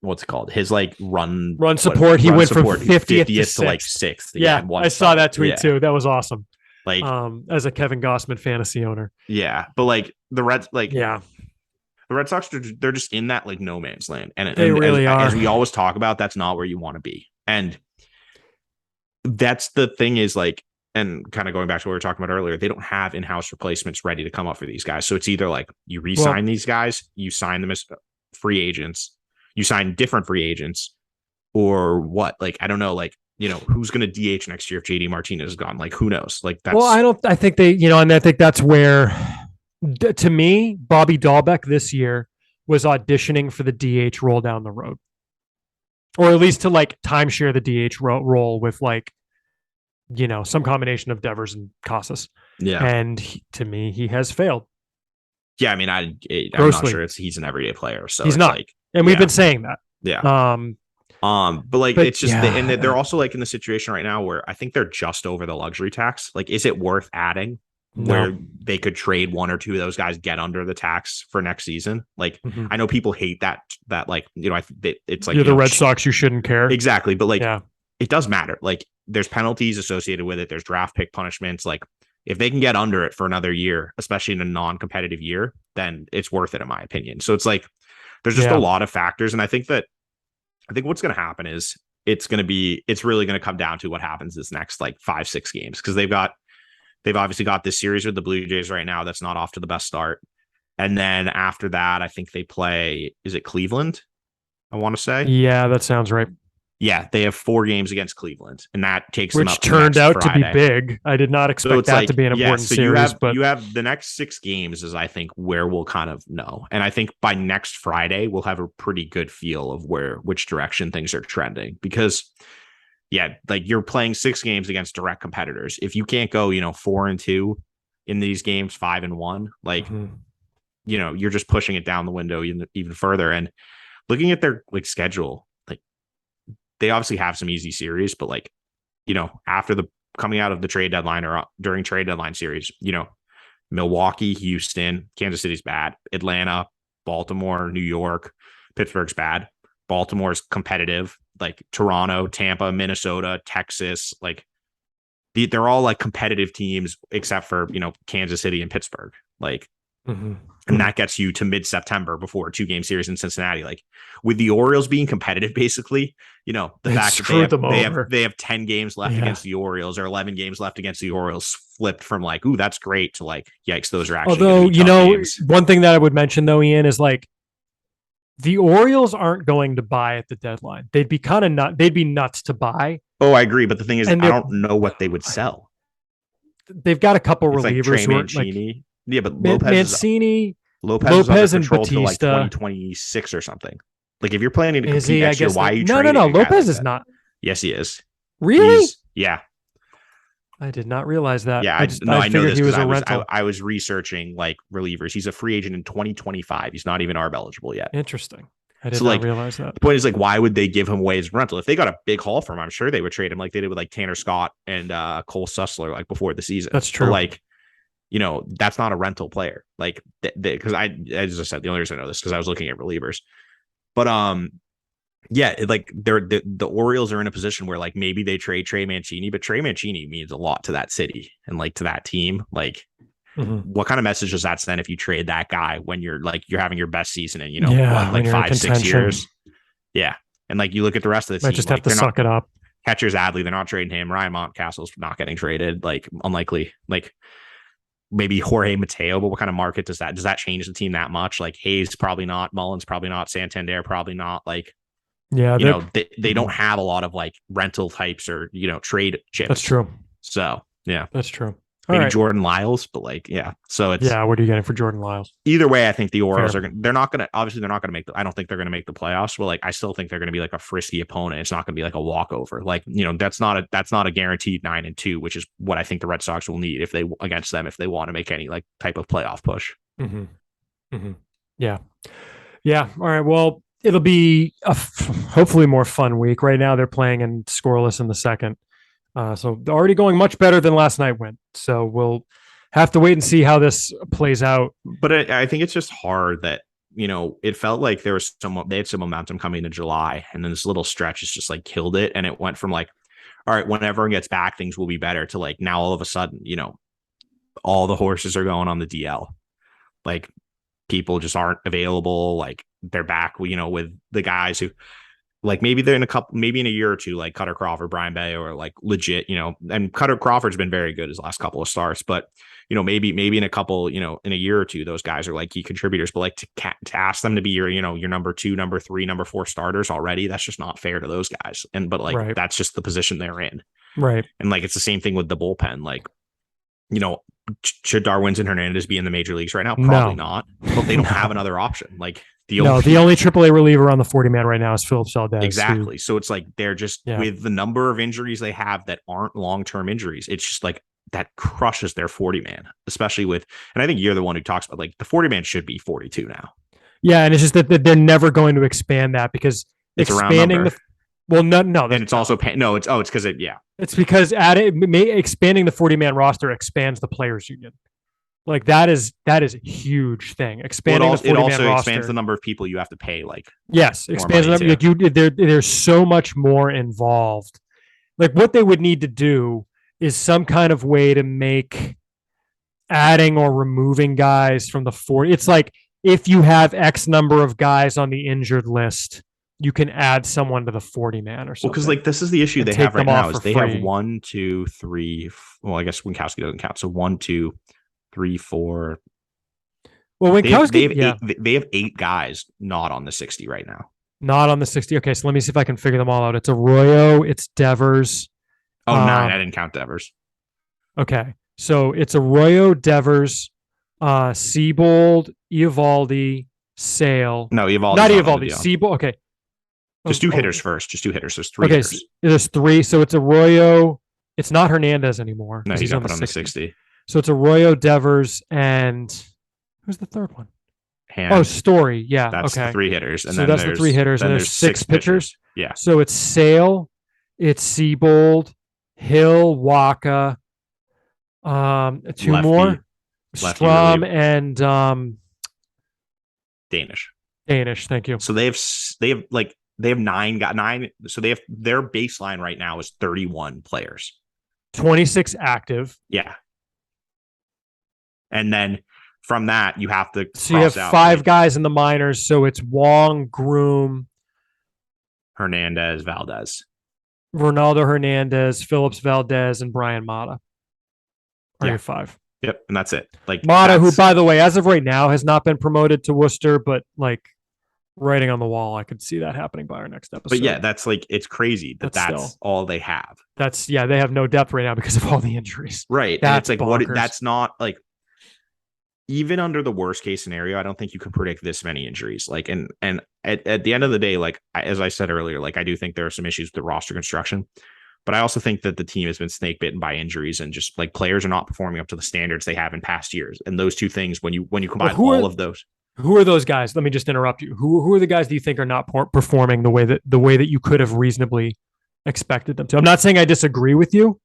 S3: what's it called? His like run
S1: support. He went from 50th
S3: to like 6th.
S1: Yeah, I saw that tweet too. That was awesome.
S3: Like
S1: as a Kevin Gossman fantasy owner.
S3: Yeah, but like the Reds, like the Red Sox, they're just in that like no man's land, and
S1: they really are.
S3: As we always talk about, that's not where you want to be, and that's the thing is like. And kind of going back to what we were talking about earlier, they don't have in-house replacements ready to come up for these guys. So it's either like you re-sign these guys, you sign them as free agents, you sign different free agents, or what? Like, I don't know, like, who's going to DH next year if JD Martinez is gone? Like, who knows? Like, that's.
S1: Well, I think they, and I think that's where, to me, Bobby Dolbeck this year was auditioning for the DH role down the road. Or at least to like timeshare the DH role with like, some combination of Devers and Costas.
S3: Yeah.
S1: And to me, he has failed.
S3: Yeah. I mean, I'm not sure he's an everyday player. So
S1: he's not. Like, and we've been saying that.
S3: Yeah. But it's just, and they're also like in the situation right now where I think they're just over the luxury tax. Like, is it worth adding where they could trade 1 or 2 of those guys, get under the tax for next season? Like, I know people hate that like, it's like,
S1: you're the Red Sox, you shouldn't care.
S3: Exactly. But like, it does matter. Like, there's penalties associated with it. There's draft pick punishments. Like, if they can get under it for another year, especially in a non-competitive year, then it's worth it, in my opinion. So it's like, there's just a lot of factors. And I think what's going to happen is it's really going to come down to what happens this next like 5-6 games, because they've obviously got this series with the Blue Jays right now that's not off to the best start. And then after that, I think they play, is it Cleveland? I want to say.
S1: Yeah, that sounds right.
S3: Yeah, they have 4 games against Cleveland, and that takes
S1: them up to turned out Friday. To be big. I did not expect that to be an important series.
S3: You have the next 6 games is, I think, where we'll kind of know. And I think by next Friday, we'll have a pretty good feel of which direction things are trending. Because, yeah, like you're playing 6 games against direct competitors. If you can't go, 4-2 in these games, 5-1, like, you're just pushing it down the window even further. And looking at their like schedule, they obviously have some easy series, but like, after the coming out of the trade deadline or during trade deadline series, Milwaukee, Houston, Kansas City's bad, Atlanta, Baltimore, New York, Pittsburgh's bad, Baltimore's competitive, like Toronto, Tampa, Minnesota, Texas, like they're all like competitive teams except for, Kansas City and Pittsburgh. Like, and that gets you to mid-September before a 2-game series in Cincinnati. Like with the Orioles being competitive, basically, the fact that they have 10 games left against the Orioles or 11 games left against the Orioles flipped from like, ooh, that's great to like, yikes, those are actually.
S1: Although, games. One thing that I would mention though, Ian, is like the Orioles aren't going to buy at the deadline. They'd be they'd be nuts to buy.
S3: Oh, I agree. But the thing is, I don't know what they would sell.
S1: They've got a couple relievers.
S3: Like Trey Mancini. Yeah, but
S1: Mancini,
S3: Lopez
S1: and
S3: Batista
S1: till
S3: like 2026 or something. Like if you're planning to compete next year, why are you
S1: No. Lopez is not.
S3: Yes, he is.
S1: Really?
S3: Yeah.
S1: I did not realize that.
S3: Yeah, I know this because I was researching like relievers. He's a free agent in 2025. He's not even ARB eligible yet.
S1: Interesting. I did not realize that.
S3: The point is like, why would they give him away as rental? If they got a big haul for him, I'm sure they would trade him like they did with like Tanner Scott and Cole Sussler like before the season.
S1: That's true.
S3: But, like, that's not a rental player. Like, because as I said, the only reason I know this because I was looking at relievers. But yeah, like the Orioles are in a position where like maybe they trade Trey Mancini, but Trey Mancini means a lot to that city and like to that team. Like, what kind of message does that send if you trade that guy when you're having your best season in like 5-6 years? Yeah, and like you look at the rest of the team,
S1: might just have to suck it up.
S3: Catcher's Adley, they're not trading him. Ryan Mountcastle's not getting traded. Like unlikely. Like maybe Jorge Mateo, but what kind of market does that change the team that much? Like Hayes probably not, Mullins probably not, Santander probably not. Like,
S1: yeah,
S3: they don't have a lot of like rental types or trade chips.
S1: That's true.
S3: So yeah,
S1: that's true.
S3: Maybe Jordan Lyles, but like so it's
S1: what are you getting for Jordan Lyles?
S3: Either way, I think the Orioles they're not gonna make I don't think they're gonna make the playoffs, but like I still think they're gonna be like a frisky opponent. It's not gonna be like a walkover. Like that's not a guaranteed 9-2, which is what I think the Red Sox will need if they want to make any like type of playoff push.
S1: Yeah. All right. Well, it'll be a hopefully more fun week. Right now, they're playing in scoreless in the second. So they're already going much better than last night went. So we'll have to wait and see how this plays out.
S3: But I think it's just hard that, it felt like they had some momentum coming into July, and then this little stretch has just like killed it. And it went from like, all right, when everyone gets back, things will be better to like now all of a sudden, all the horses are going on the DL. Like people just aren't available. Like they're back, with the guys who, like maybe they're maybe in a year or two, like Cutter Crawford, Brian Bay, or like legit, and Cutter Crawford's been very good his last couple of starts, but maybe in a couple, in a year or two, those guys are like key contributors, but like to ask them to be your number 2, number 3, number 4 starters already, that's just not fair to those guys. That's just the position they're in.
S1: Right.
S3: And like, it's the same thing with the bullpen. Like, should Darwinzon Hernandez be in the major leagues right now? Probably not, but they don't have another option. Like, the
S1: only AAA reliever on the 40-man right now is Philip Saldez.
S3: Exactly. So it's like they're just with the number of injuries they have that aren't long-term injuries. It's just like that crushes their 40-man, especially with, and I think you're the one who talks about like the 40-man should be 42 now.
S1: Yeah, and it's just that they're never going to expand that because
S3: it's
S1: expanding the. Well, no, and
S3: it's also it's because
S1: it's because expanding the 40-man roster expands the players union. Like that is a huge thing. Expanding the 40-man roster. It also
S3: expands the number of people you have to pay. Like
S1: yes, expands the number. Like there's so much more involved. Like what they would need to do is some kind of way to make adding or removing guys from the 40. It's like if you have X number of guys on the injured list, you can add someone to the 40-man or something.
S2: Well, because like this is the issue
S1: and
S2: they
S1: take
S2: have right
S1: them off
S2: now is
S1: for
S2: they
S1: free.
S2: have 1, 2, 3. Well, I guess Winkowski doesn't count. So 1, 2, 3, 4.
S1: Well, Winkowski,
S2: they have 8 guys not on the 60 right now.
S1: Not on the 60. Okay, so let me see if I can figure them all out. It's Arroyo, it's Devers.
S2: Oh, 9. I didn't count Devers.
S1: Okay, so it's Arroyo, Devers, Seabold, Eovaldi, Sale.
S2: No, Eovaldi.
S1: Not Eovaldi. Seabold. Okay.
S2: Just do hitters first. Just do hitters. There's 3 hitters.
S1: So there's 3. So it's Arroyo. It's not Hernandez anymore.
S2: No, he's up on the 60.
S1: So it's Arroyo, Devers, and who's the third one? Story. Yeah.
S2: That's the 3 hitters. And
S1: so
S2: then
S1: that's the 3 hitters. And there's 6 pitchers.
S2: Yeah.
S1: So it's Sale, it's Seabold, Hill, Waka, 2
S2: Lefty.
S1: more. Strum
S2: reliever.
S1: And
S2: Danish.
S1: Thank you.
S2: So they have 9. So they have their baseline right now is 31 players.
S1: 26 active.
S2: Yeah. And then from that, you have to.
S1: So you have 5 guys in the minors. So it's Wong, Groom,
S2: Hernandez, Valdez,
S1: Ronaldo Hernandez, Phillips Valdez, and Brian Mata. Are your 5?
S2: Yep, and that's it. Like
S1: Mata, who, by the way, as of right now, has not been promoted to Worcester, but like writing on the wall, I could see that happening by our next episode.
S2: But yeah, that's like it's crazy that's all they have.
S1: They have no depth right now because of all the injuries.
S2: Right, and it's like bonkers. That's not like. Even under the worst case scenario, I don't think you could predict this many injuries. Like, and at the end of the day, like, as I said earlier, like, I do think there are some issues with the roster construction, but I also think that the team has been snake bitten by injuries and just like players are not performing up to the standards they have in past years. And those two things, when you combine of those,
S1: who are those guys? Let me just interrupt you. Who are the guys that you think are not performing the way that you could have reasonably expected them to? I'm not saying I disagree with you.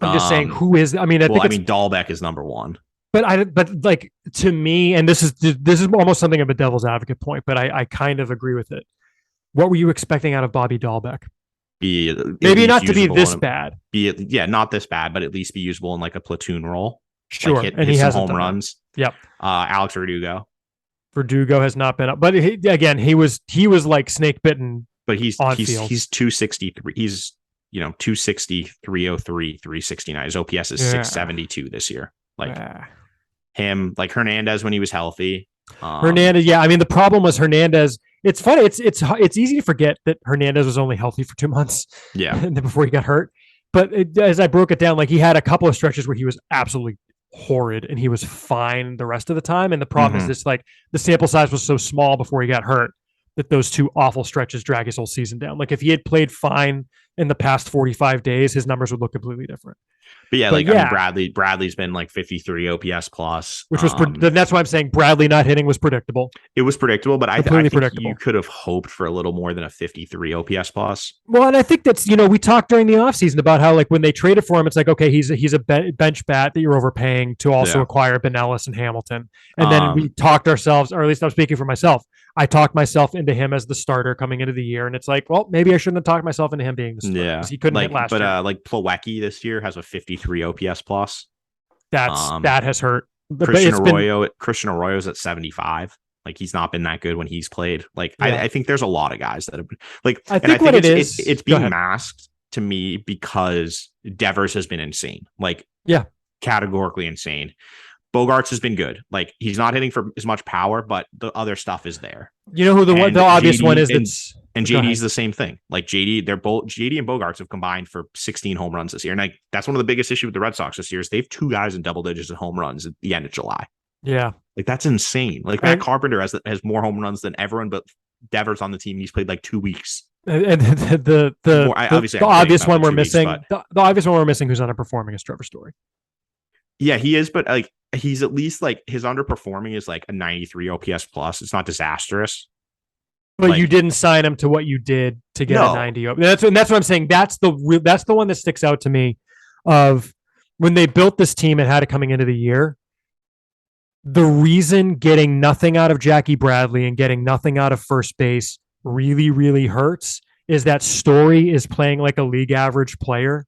S1: I'm just saying who is. I mean,
S2: Dolbeck is number 1.
S1: But like to me, and this is almost something of a devil's advocate point, but I kind of agree with it. What were you expecting out of Bobby Dolbeck? Maybe not to be this bad.
S2: Not this bad, but at least be usable in like a platoon role.
S1: Sure,
S2: like hit some home runs.
S1: Yep.
S2: Alex Verdugo
S1: has not been up, but he was like snake bitten.
S2: But he's 263. He's 260, 303, 369. His OPS is 672 this year. Like him, like Hernandez when he was healthy.
S1: Hernandez, yeah. I mean, the problem was Hernandez. It's funny. It's easy to forget that Hernandez was only healthy for 2 months.
S2: Yeah,
S1: and then before he got hurt. But as I broke it down, like he had a couple of stretches where he was absolutely horrid and he was fine the rest of the time. And the problem is this: like the sample size was so small before he got hurt that those 2 awful stretches drag his whole season down. Like if he had played fine in the past 45 days, his numbers would look completely different.
S2: But I mean, Bradley's been like 53 OPS plus,
S1: which was that's why I'm saying Bradley not hitting was predictable.
S2: It was predictable, but I think you could have hoped for a little more than a 53 OPS plus.
S1: Well, and I think that's we talked during the offseason about how like when they traded for him, it's like okay, he's a bench bat that you're overpaying to also acquire Benellis and Hamilton, and then we talked ourselves, or at least I'm speaking for myself. I talked myself into him as the starter coming into the year, and it's like, well, maybe I shouldn't have talked myself into him being the starter because he couldn't hit last year.
S2: But like Plawecki this year has a 53 OPS plus.
S1: That has hurt.
S2: Christian Arroyo's at 75. Like he's not been that good when he's played. Like I think there's a lot of guys that have been like. I think it's being masked to me because Devers has been insane. Like categorically insane. Bogarts has been good. Like he's not hitting for as much power, but the other stuff is there.
S1: You know who the obvious one is?
S2: And JD's the same thing. Like JD and Bogarts have combined for 16 home runs this year. And like that's one of the biggest issues with the Red Sox this year is they have 2 guys in double digits of home runs at the end of July.
S1: Yeah.
S2: Like that's insane. Like Matt Carpenter has more home runs than everyone but Devers on the team. He's played like 2 weeks.
S1: And the obvious one we're missing, the obvious one we're missing who's underperforming is Trevor Story.
S2: Yeah, he is, but like he's at least like his underperforming is like a 93 OPS plus. It's not disastrous.
S1: But you didn't sign him to what you did to get a 90. That's what I'm saying. That's the one that sticks out to me of when they built this team and had it coming into the year. The reason getting nothing out of Jackie Bradley and getting nothing out of first base really, really hurts is that Story is playing like a league average player.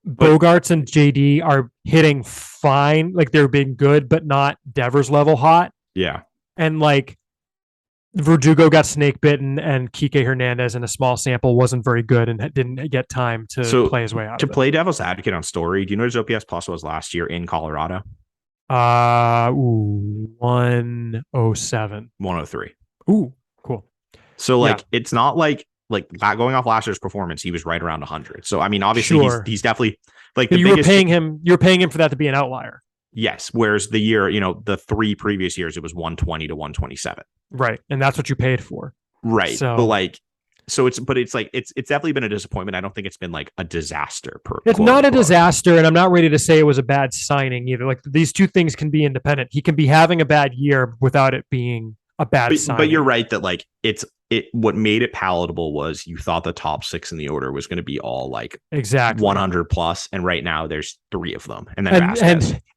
S1: Bogarts and JD are hitting fine. Like they're being good, but not Devers level hot.
S2: Yeah.
S1: And like Verdugo got snake bitten, and Kike Hernandez in a small sample wasn't very good and didn't get time to play his way out
S3: to
S1: of it.
S3: play devil's advocate on Story, do you know what his OPS plus was last year in Colorado?
S1: 107.
S3: 103.
S1: Ooh, cool.
S3: So like it's not like going off last year's performance, he was right around 100. So I mean, obviously he's definitely like
S1: but you were paying him for that to be an outlier.
S3: Yes. Whereas the year, the 3 previous years, it was 120 to 127.
S1: Right. And that's what you paid for.
S3: Right.
S1: So,
S3: but it's definitely been a disappointment. I don't think it's been like a disaster.
S1: It's not a disaster. And I'm not ready to say it was a bad signing either. Like these two things can be independent. He can be having a bad year without it being a bad signing.
S3: But you're right that like what made it palatable was you thought the top 6 in the order was going to be all like
S1: exactly
S3: 100 plus. And right now there's 3 of them. And then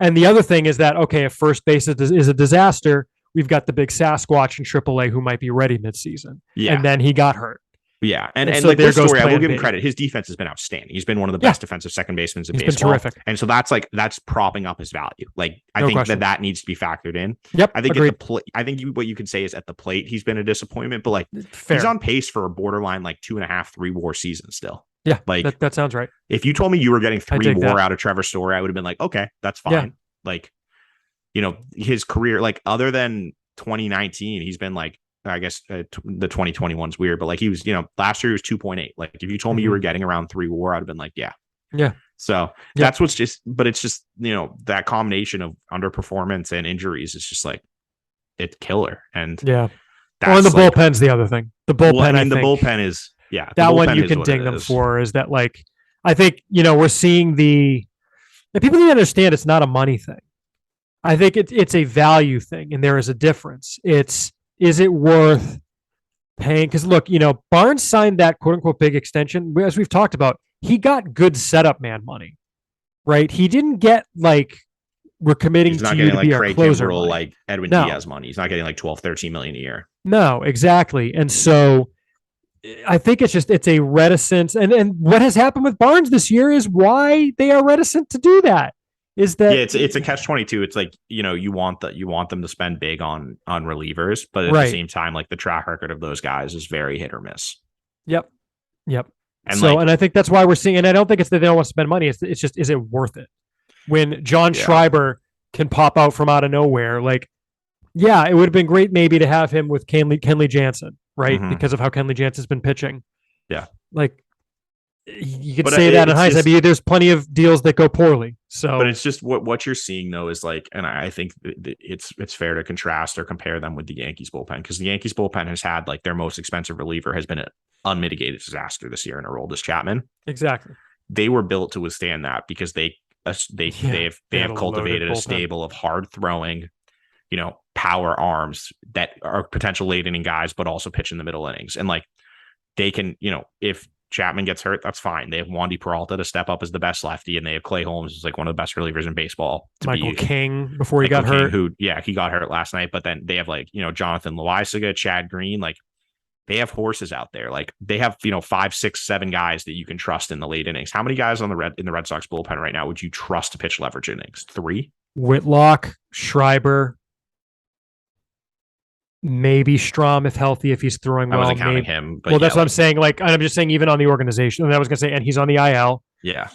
S1: and the other thing is that, okay, if first base is a disaster, we've got the big Sasquatch in AAA who might be ready midseason. Yeah. And then he got hurt.
S3: Yeah. And so like this story, I will give him credit. His defense has been outstanding. He's been one of the best defensive second basemen in baseball. Been terrific. And so that's propping up his value. Like I think that needs to be factored in.
S1: Yep.
S3: I think what you could say is at the plate, he's been a disappointment, but like he's on pace for a borderline like 2.5, 3 WAR season still.
S1: Yeah. Like that sounds right.
S3: If you told me you were getting 3 WAR out of Trevor Story, I would have been like, okay, that's fine. Yeah. Like, his career, like other than 2019, he's been like, I guess the 2021's weird, but like he was, last year he was 2.8. Like if you told me you were getting around 3 WAR, I'd have been like, yeah. So that's what's but it's just, that combination of underperformance and injuries is just like, it's killer. And
S1: and the bullpen's the other thing. The bullpen,
S3: the bullpen is,
S1: that one you can ding them for is that like, I think, we're seeing people need to understand it's not a money thing. I think it's a value thing, and there is a difference. Is it worth paying? Because look, Barnes signed that quote unquote big extension. As we've talked about, he got good setup man money, right? He didn't get like, we're committing to you to be our closer.
S3: Like Edwin Diaz money. He's not getting like 12, 13 million a year.
S1: No, exactly. And so I think it's a reticence. And what has happened with Barnes this year is why they are reticent to do that. Is that
S3: it's a catch-22. It's like, you want them to spend big on relievers, but at the same time, like the track record of those guys is very hit or miss.
S1: Yep. And and I think that's why we're seeing, and I don't think it's that they don't want to spend money. It's just, is it worth it? When John Schreiber can pop out from out of nowhere, like, it would have been great maybe to have him with Kenley Jansen, right? Mm-hmm. Because of how Kenley Jansen's been pitching.
S3: Yeah.
S1: Like, you could say that in hindsight. There's plenty of deals that go poorly. So,
S3: but it's just what you're seeing though is like, and I think it's fair to contrast or compare them with the Yankees bullpen, because the Yankees bullpen has had like their most expensive reliever has been an unmitigated disaster this year in Aroldis Chapman.
S1: Exactly.
S3: They were built to withstand that because they have cultivated a stable of hard throwing, power arms that are potential late inning guys, but also pitch in the middle innings. And like they can, if Chapman gets hurt, that's fine. They have Wandy Peralta to step up as the best lefty, and they have Clay Holmes, who's like one of the best relievers in baseball.
S1: Michael King before he got hurt.
S3: He got hurt last night, but then they have like, Jonathan Loaisaga, Chad Green, like they have horses out there. Like they have, 5, 6, 7 guys that you can trust in the late innings. How many guys in the Red Sox bullpen right now would you trust to pitch leverage innings? 3?
S1: Whitlock, Schreiber, maybe Strom if healthy, if he's throwing well.
S3: I wasn't counting him. But
S1: that's what I'm saying. Like, I'm just saying, even on the organization, and I was going to say, and he's on the IL.
S3: Yeah.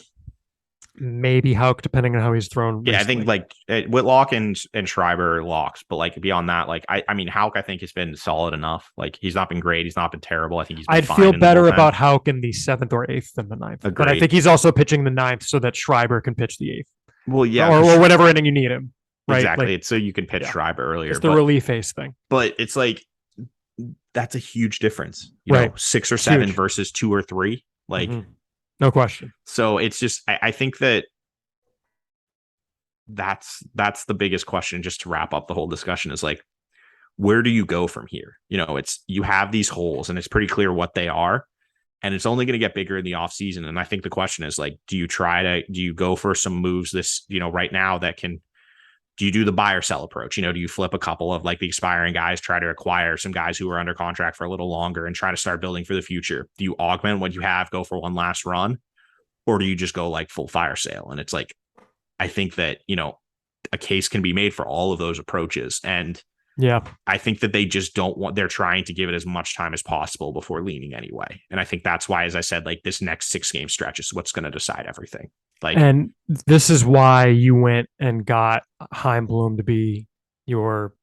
S1: Maybe Houck, depending on how he's thrown.
S3: Yeah, recently. I think like Whitlock and Schreiber locks, but like beyond that, like I mean, Houck I think has been solid enough. Like he's not been great, he's not been terrible. I think he's. I'd
S1: feel better about Houck in the 7th or 8th than the 9th. Agreed. But I think he's also pitching the 9th so that Schreiber can pitch the 8th.
S3: Well, yeah,
S1: or whatever inning you need him. Right?
S3: Exactly.
S1: Like,
S3: it's so you can pitch Schreiber earlier.
S1: It's the relief ace thing.
S3: But it's like that's a huge difference. You know, 6 or 7 versus 2 or 3. Like. Mm-hmm.
S1: No question.
S3: So it's just, I think that's the biggest question, just to wrap up the whole discussion, is like, where do you go from here? You have these holes and it's pretty clear what they are, and it's only going to get bigger in the off season. And I think the question is like, do you go for some moves this, right now do you do the buy or sell approach? Do you flip a couple of like the expiring guys, try to acquire some guys who are under contract for a little longer and try to start building for the future? Do you augment what you have, go for one last run? Or do you just go like full fire sale? And it's like, I think that, a case can be made for all of those approaches. And
S1: Yeah.
S3: I think that they just don't want, they're trying to give it as much time as possible before leaning anyway. And I think that's why, as I said, like this next 6-game stretch is what's going to decide everything. Like,
S1: and this is why you went and got Chaim Bloom to be your,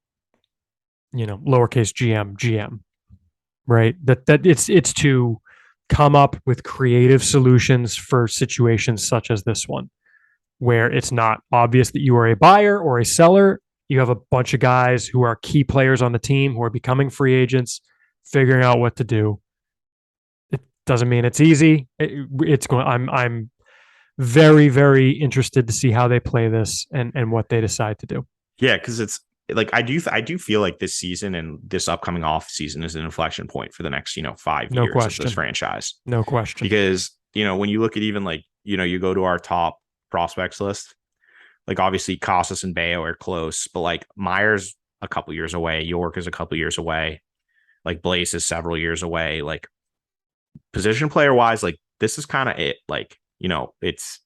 S1: lowercase GM, right? That it's to come up with creative solutions for situations such as this one, where it's not obvious that you are a buyer or a seller. You have a bunch of guys who are key players on the team who are becoming free agents, figuring out what to do. It doesn't mean it's easy. It's going. I'm very, very interested to see how they play this and what they decide to do.
S3: Yeah, because it's like I do feel like this season and this upcoming off season is an inflection point for the next 5 years of this franchise.
S1: No question.
S3: Because when you look at even like you go to our top prospects list. Like obviously Costas and Bayo are close, but like Myers a couple years away, York is a couple years away, like Blaze is several years away. Like position player wise, like this is kind of it. Like, it's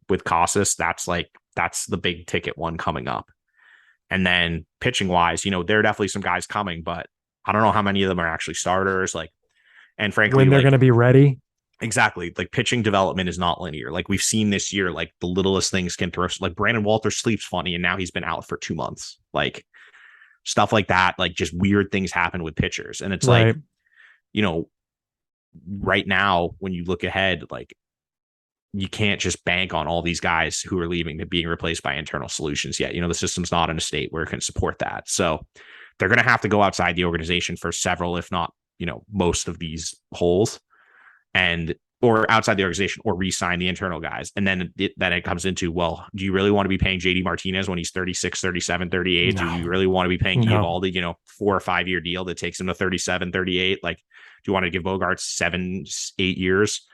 S3: with Costas, that's the big ticket one coming up. And then pitching wise, there are definitely some guys coming, but I don't know how many of them are actually starters. Like, and frankly,
S1: when they're going to be ready.
S3: Exactly. Like pitching development is not linear. Like we've seen this year, like the littlest things can throw. Like Brandon Walter sleeps funny and now he's been out for 2 months. Like stuff like that. Like just weird things happen with pitchers. And it's right. Like, right now when you look ahead, like you can't just bank on all these guys who are leaving to being replaced by internal solutions yet. The system's not in a state where it can support that. So they're going to have to go outside the organization for several, if not, most of these holes. Or outside the organization or re-sign the internal guys. And then it comes into, well, do you really want to be paying JD Martinez when he's 36, 37, 38? No. Do you really want to be paying Eovaldi, 4 or 5 year deal that takes him to 37, 38? Like, do you want to give Bogaerts 7, 8 years?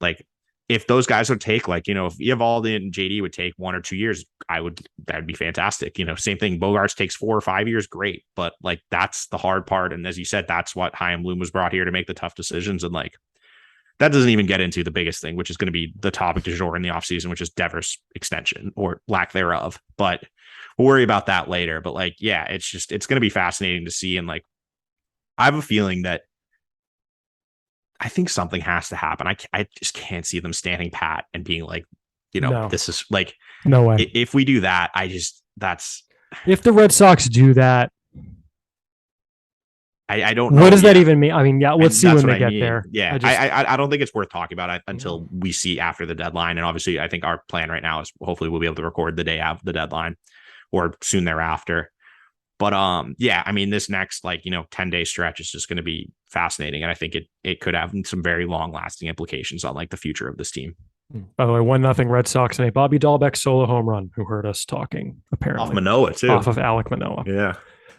S3: Like if those guys would take if Eovaldi and JD would take 1 or 2 years, that'd be fantastic. Same thing. Bogaerts takes 4 or 5 years. Great. But like, that's the hard part. And as you said, that's what Chaim Bloom was brought here to make the tough decisions. And like, that doesn't even get into the biggest thing, which is going to be the topic du jour in the offseason, which is Devers extension or lack thereof. But we'll worry about that later. But like, yeah, it's going to be fascinating to see. And like, I have a feeling that I think something has to happen. I just can't see them standing pat and being like, This is like,
S1: no way.
S3: If we do that,
S1: if the Red Sox do that,
S3: I don't know.
S1: What does that even mean? I mean, yeah, let's see when they get there.
S3: Yeah, I don't think it's worth talking about until we see after the deadline. And obviously, I think our plan right now is hopefully we'll be able to record the day after the deadline or soon thereafter. But yeah, I mean, this next 10-day stretch is just going to be fascinating, and I think it could have some very long lasting implications on like the future of this team.
S1: By the way, 1-0 Red Sox and a Bobby Dolbeck solo home run. Who heard us talking apparently
S3: off Manoah too,
S1: off of Alek Manoah.
S3: Yeah.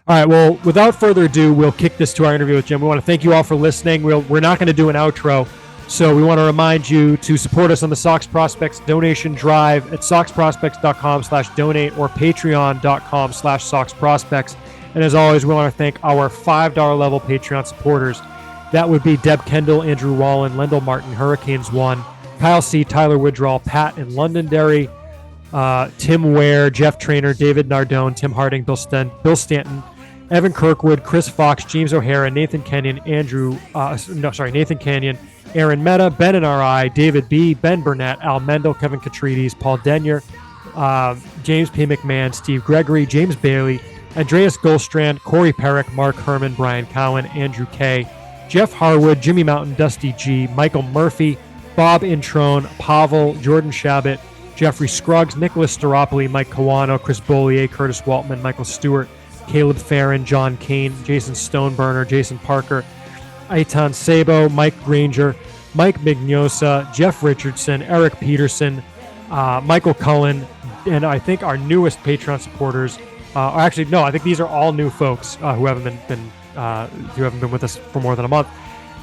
S1: All right, well, without further ado, we'll kick this to our interview with Jim. We want to thank you all for listening. We're not going to do an outro, so we want to remind you to support us on the Sox Prospects donation drive at soxprospects.com/donate or patreon.com/soxprospects. And as always, we want to thank our $5 level Patreon supporters. That would be Deb Kendall, Andrew Wallen, Lendl Martin, Hurricanes 1, Kyle C., Tyler Woodrow, Pat in Londonderry, Tim Ware, Jeff Trainer, David Nardone, Tim Harding, Bill Stanton, Evan Kirkwood, Chris Fox, James O'Hara, Nathan Kenyon, Nathan Canyon, Aaron Meta, Ben NRI, David B., Ben Burnett, Al Mendel, Kevin Catrides, Paul Denyer, James P. McMahon, Steve Gregory, James Bailey, Andreas Goldstrand, Corey Perrick, Mark Herman, Brian Cowan, Andrew K., Jeff Harwood, Jimmy Mountain, Dusty G., Michael Murphy, Bob Introne, Pavel, Jordan Shabbat, Jeffrey Scruggs, Nicholas Staropoli, Mike Kawano, Chris Bollier, Curtis Waltman, Michael Stewart, Caleb Farron, John Kane, Jason Stoneburner, Jason Parker, Aitan Sabo, Mike Granger, Mike Mignosa, Jeff Richardson, Eric Peterson, Michael Cullen, and I think our newest Patreon supporters. I think these are all new folks who haven't been with us for more than a month.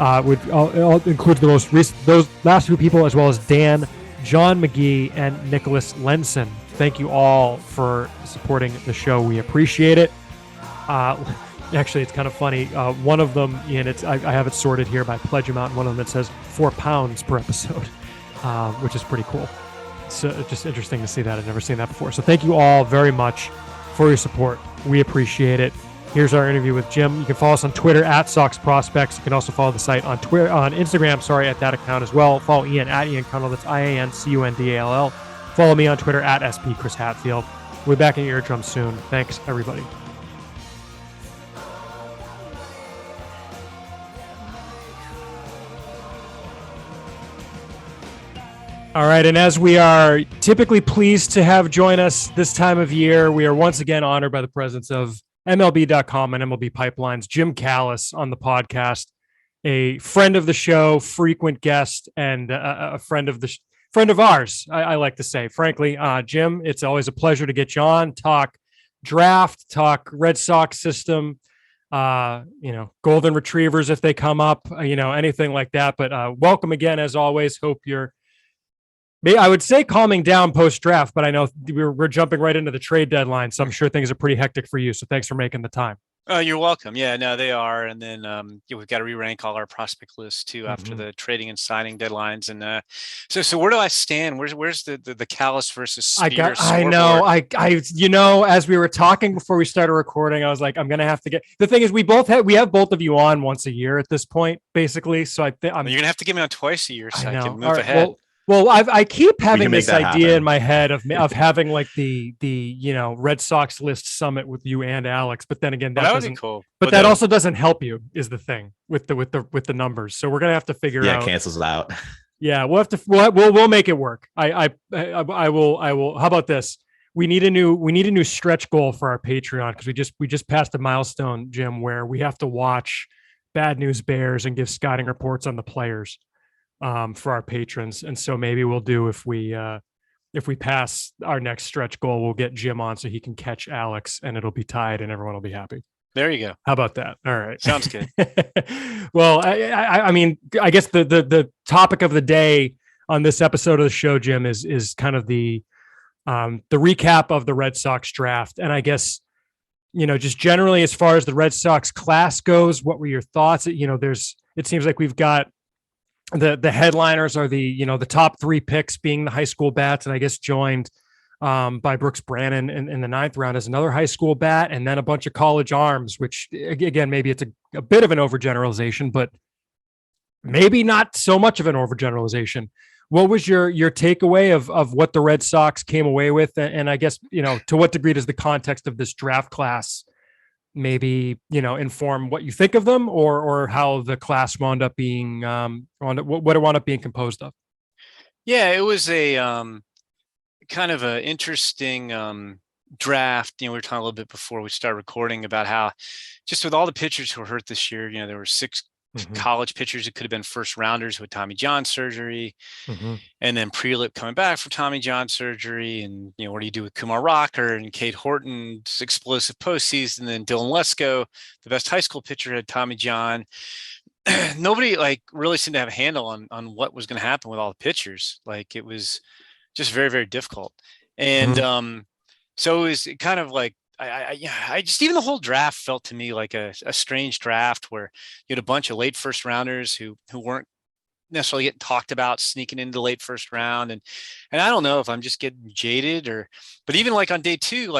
S1: It includes the most recent, those last few people, as well as Dan, John McGee, and Nicholas Lenson. Thank you all for supporting the show. We appreciate it. Actually, it's kind of funny. One of them, Ian, I have it sorted here by pledge amount. One of them, it says £4 per episode, which is pretty cool. So it's just interesting to see that. I've never seen that before. So thank you all very much for your support. We appreciate it. Here's our interview with Jim. You can follow us on Twitter at Sox Prospects. You can also follow the site on Twitter, on Instagram, at that account as well. Follow Ian at Ian Cundall. That's IANCUNDALL. Follow me on Twitter at SP Chris Hatfield. We'll be back in your eardrums soon. Thanks, everybody. All right, and as we are typically pleased to have join us this time of year, we are once again honored by the presence of MLB.com and MLB Pipeline's Jim Callis on the podcast, a friend of the show, frequent guest, and a friend of ours. I like to say, frankly, Jim, it's always a pleasure to get you on, talk draft, talk Red Sox system, golden retrievers if they come up, anything like that. But welcome again, as always. Hope you're, I would say, calming down post-draft, but I know we're jumping right into the trade deadline, so I'm sure things are pretty hectic for you. So thanks for making the time.
S4: Oh, you're welcome. Yeah, no, they are. And then we've got to re-rank all our prospect lists too after the trading and signing deadlines. And so where do I stand? Where's the Callis versus Spear?
S1: I know. As we were talking before we started recording, I was like, I'm gonna have to get. The thing is, we have both of you on once a year at this point, basically. So I think you're
S4: gonna have to get me on twice a year so I can move ahead.
S1: Well, I keep having this idea in my head of having like the Red Sox list summit with you and Alex, but then again that doesn't. Cool. But that also doesn't help you is the thing with the numbers. So we're gonna have to figure out.
S2: Yeah, cancels it out.
S1: Yeah, we'll have to. We'll make it work. I will. How about this? We need a new stretch goal for our Patreon because we just passed a milestone, Jim, where we have to watch Bad News Bears and give scouting reports on the players. For our patrons, and so maybe we'll do if we pass our next stretch goal, we'll get Jim on so he can catch Alex, and it'll be tied, and everyone will be happy.
S4: There you go.
S1: How about that? All right,
S4: sounds good.
S1: Well, I mean, I guess the topic of the day on this episode of the show, Jim, is kind of the recap of the Red Sox draft, and I guess just generally as far as the Red Sox class goes, what were your thoughts? It seems like we've got. The headliners are the top three picks being the high school bats, and I guess joined by Brooks Brannon in the 9th round as another high school bat, and then a bunch of college arms, which again, maybe it's a bit of an overgeneralization, but maybe not so much of an overgeneralization. What was your takeaway of what the Red Sox came away with? And I guess, to what degree does the context of this draft class maybe inform what you think of them, or how the class wound up being what it wound up being composed of?
S4: Yeah, it was a kind of an interesting draft. We were talking a little bit before we started recording about how just with all the pitchers who were hurt this year, there were 6 college pitchers who could have been first rounders with Tommy John surgery, and then Prelip coming back from Tommy John surgery, and what do you do with Kumar Rocker and Cade Horton's explosive postseason, and then Dylan Lesko, the best high school pitcher, had Tommy John. Nobody really seemed to have a handle on what was going to happen with all the pitchers. It was just very, very difficult, and so it was kind of like. I just, even the whole draft felt to me like a strange draft where you had a bunch of late first rounders who weren't necessarily getting talked about sneaking into the late first round. And I don't know if I'm just getting jaded but even on day 2,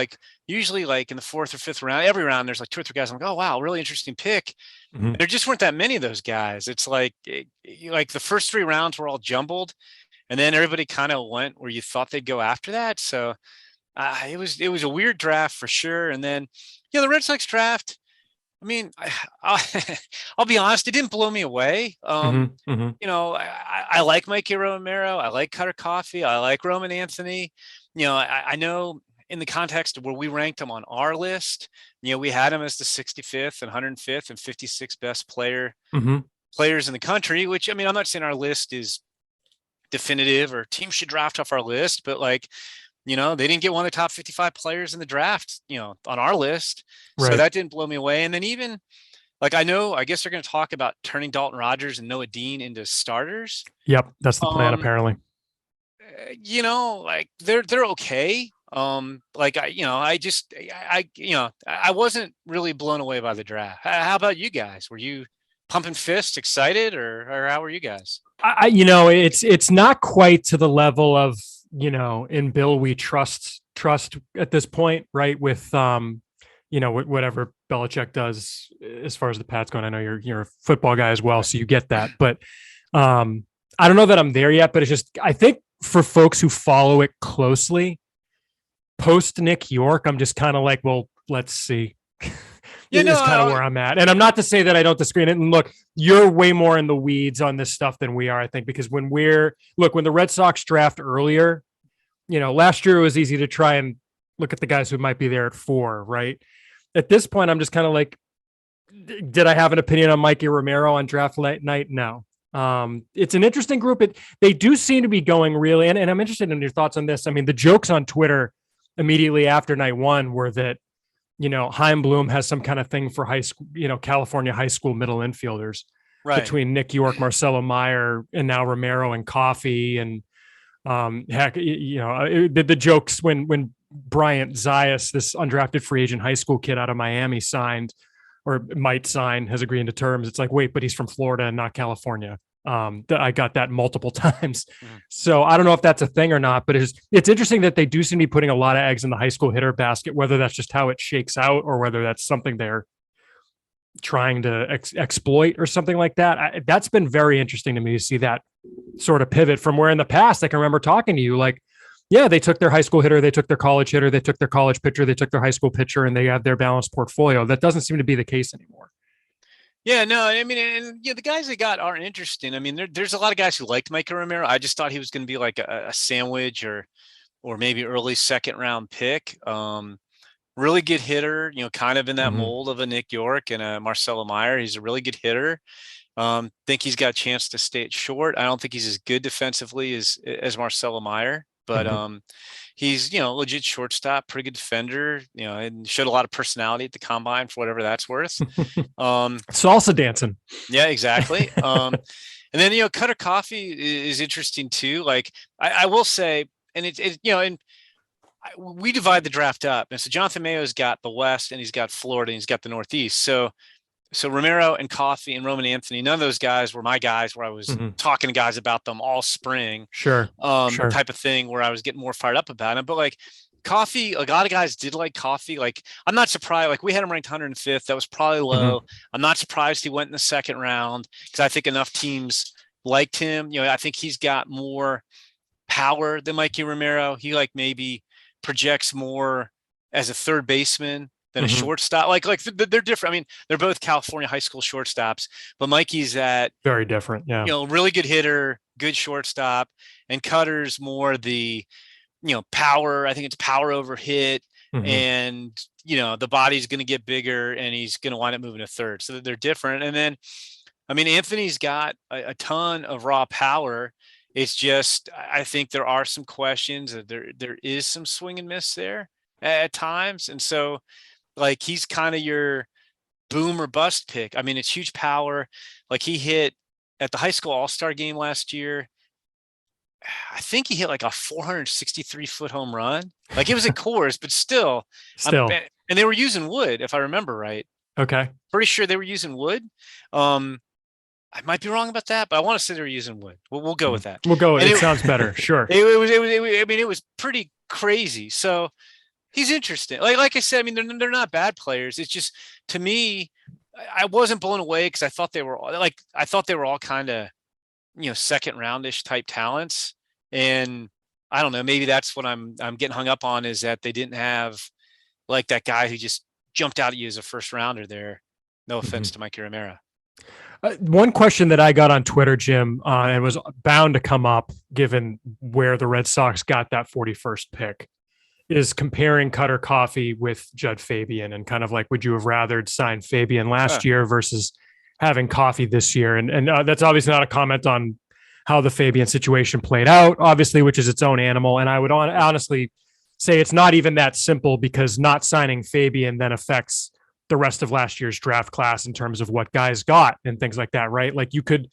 S4: usually in the 4th or 5th round, every round there's 2 or 3 guys. I'm like, oh, wow, really interesting pick. There just weren't that many of those guys. It's like the first 3 rounds were all jumbled, and then everybody kind of went where you thought they'd go after that. So it was a weird draft for sure. And then, the Red Sox draft, I mean, I'll be honest, it didn't blow me away. I like Mikey Romero. I like Cutter Coffee. I like Roman Anthony. I know in the context of where we ranked him on our list, we had him as the 65th and 105th and 56th best players in the country, which, I mean, I'm not saying our list is definitive or teams should draft off our list, but they didn't get one of the top 55 players in the draft, on our list. Right. So that didn't blow me away. And then even I guess they're going to talk about turning Dalton Rogers and Noah Dean into starters.
S1: Yep. That's the plan apparently.
S4: They're okay. I wasn't really blown away by the draft. How about you guys? Were you pumping fists, excited, or how were you guys?
S1: It's not quite to the level of, in Bill we trust at this point, right? With whatever Belichick does as far as the Pats going. I know you're a football guy as well, so you get that. But I don't know that I'm there yet. But it's just I think for folks who follow it closely, post Nick York, I'm just kind of like, well, let's see. Is kind of where I'm at. And I'm not to say that I don't disagree. And look, you're way more in the weeds on this stuff than we are, I think, because when the Red Sox draft earlier, last year it was easy to try and look at the guys who might be there at 4, right? At this point, I'm just kind of like, did I have an opinion on Mikey Romero on draft night? No. It's an interesting group. They do seem to be going really, and I'm interested in your thoughts on this. I mean, the jokes on Twitter immediately after night 1 were that, Chaim Bloom has some kind of thing for high school, California high school middle infielders, right, between Nick York, Marcelo Meyer, and now Romero and Coffey. And heck, the jokes when Bryant Zayas, this undrafted free agent high school kid out of Miami, signed or might sign, has agreed to terms. It's like, wait, but he's from Florida and not California. I got that multiple times. So I don't know if that's a thing or not, but it's interesting that they do seem to be putting a lot of eggs in the high school hitter basket, whether that's just how it shakes out or whether that's something they're trying to exploit or something like that. That's been very interesting to me to see that sort of pivot from where in the past I can remember talking to you like, yeah, they took their high school hitter, they took their college hitter, they took their college pitcher, they took their high school pitcher, and they have their balanced portfolio. That doesn't seem to be the case anymore.
S4: Yeah, no, I mean, and the guys they got are interesting. I mean, there's a lot of guys who liked Micah Romero. I just thought he was going to be like a sandwich or maybe early second round pick. Really good hitter, kind of in that mold of a Nick York and a Marcelo Meyer. He's a really good hitter. Think he's got a chance to stay at short. I don't think he's as good defensively as Marcelo Meyer, but he's, legit shortstop, pretty good defender, and showed a lot of personality at the combine for whatever that's worth.
S1: Salsa dancing.
S4: Yeah, exactly. And then, Cutter Coffee is interesting too. Like I will say, and we divide the draft up. And so Jonathan Mayo's got the West and he's got Florida and he's got the Northeast. So Romero and Coffey and Roman Anthony, none of those guys were my guys where I was talking to guys about them all spring.
S1: Sure.
S4: Type of thing where I was getting more fired up about him. But like Coffey, a lot of guys did like Coffey. Like I'm not surprised. Like we had him ranked 105th. That was probably low. I'm not surprised he went in the second round because I think enough teams liked him. I think he's got more power than Mikey Romero. He maybe projects more as a third baseman than a shortstop. Like they're different. I mean, they're both California high school shortstops, but Mikey's that
S1: very different. Yeah.
S4: Really good hitter, good shortstop, and Cutter's more the, power. I think it's power over hit, and the body's going to get bigger, and he's going to wind up moving to third. So they're different. And then, I mean, Anthony's got a ton of raw power. It's just I think there are some questions. There is some swing and miss there at times, and so. Like he's kind of your boom or bust pick. I mean, it's huge power. Like he hit at the high school all-star game last year. I think he hit like a 463-foot home run. Like it was at Coors, but still. And they were using wood, if I remember right.
S1: Okay.
S4: Pretty sure they were using wood. I might be wrong about that, but I want to say they were using wood. We'll go with that.
S1: We'll go with it. It sounds better. Sure.
S4: It was pretty crazy. So he's interesting. Like I said, I mean, they're not bad players. It's just, to me, I wasn't blown away because I thought they were all kind of, second roundish type talents. And I don't know, maybe that's what I'm getting hung up on, is that they didn't have like that guy who just jumped out at you as a first rounder there. No offense to Mikey Romero.
S1: One question that I got on Twitter, Jim, and was bound to come up given where the Red Sox got that 41st pick, is comparing Cutter Coffey with Judd Fabian, and kind of like, would you have rather signed Fabian last year versus having Coffey this year? And that's obviously not a comment on how the Fabian situation played out, obviously, which is its own animal. And I would honestly say it's not even that simple, because not signing Fabian then affects the rest of last year's draft class in terms of what guys got and things like that, right? Like you could,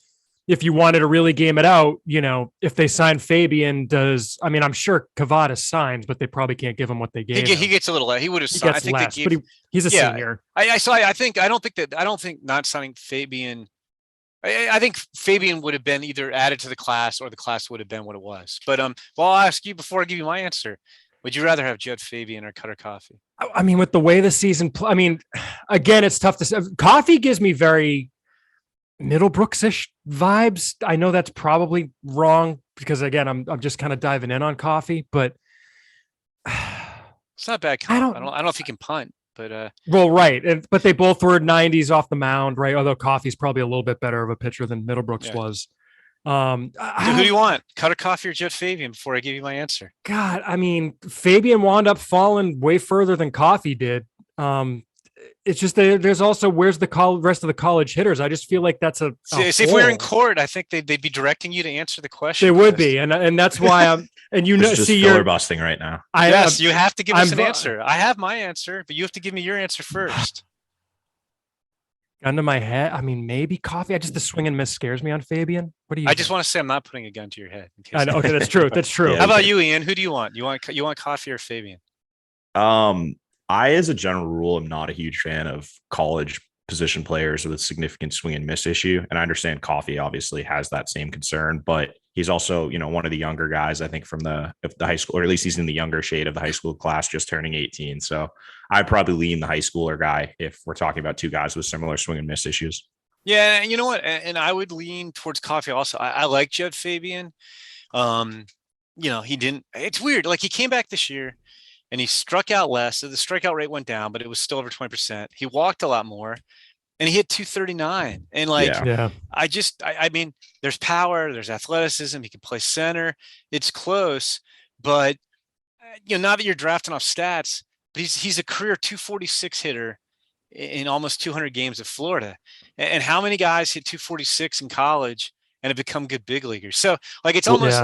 S1: if you wanted to really game it out, if they sign Fabian, I'm sure Cavada signs, but they probably can't give him what they gave him.
S4: He gets a little less. He would have signed. I think
S1: less, but he's a senior.
S4: I don't think not signing Fabian. I think Fabian would have been either added to the class or the class would have been what it was. But I'll ask you before I give you my answer. Would you rather have Judd Fabian or Cutter Coffee?
S1: I mean, with the way the season, again, it's tough to say. Coffee gives me very Middlebrooks-ish vibes. I know that's probably wrong because again, I'm just kind of diving in on Coffee, but
S4: it's not bad. I don't know if he can punt, but
S1: well, right, but they both were 90s off the mound, right? Although Coffee's probably a little bit better of a pitcher than Middlebrooks was.
S4: So who do you want, Cutter Coffee or Judd Fabian? Before I give you my answer,
S1: God, I mean, Fabian wound up falling way further than Coffee did. It's just there's also where's the rest of the college hitters. I just feel like that's
S4: see, if we were in court, I think they'd be directing you to answer the question.
S1: They would be, and that's why I'm. And you know,
S3: just filibustering right now.
S4: Yes, you have to give us an answer. I have my answer, but you have to give me your answer first.
S1: Gun to my head. I mean, maybe Coffee. The swing and miss scares me on Fabian. What do you?
S4: I just want to say I'm not putting a gun to your head.
S1: I know. Okay, that's true. That's true.
S3: Yeah,
S4: How about you, Ian? Who do you want? You want Coffee or Fabian?
S3: I, as a general rule, am not a huge fan of college position players with a significant swing and miss issue. And I understand Coffee obviously has that same concern, but he's also, one of the younger guys, I think, from the high school, or at least he's in the younger shade of the high school class, just turning 18. So I'd probably lean the high schooler guy if we're talking about two guys with similar swing and miss issues.
S4: Yeah, you know what? And I would lean towards Coffee also. I like Judd Fabian. He didn't. It's weird. Like, he came back this year and he struck out less. So the strikeout rate went down, but it was still over 20%. He walked a lot more and he hit 239. And I mean, there's power, there's athleticism. He can play center. It's close, but now that you're drafting off stats, but he's a career 246 hitter in almost 200 games at Florida. And how many guys hit 246 in college and have become good big leaguers? So it's almost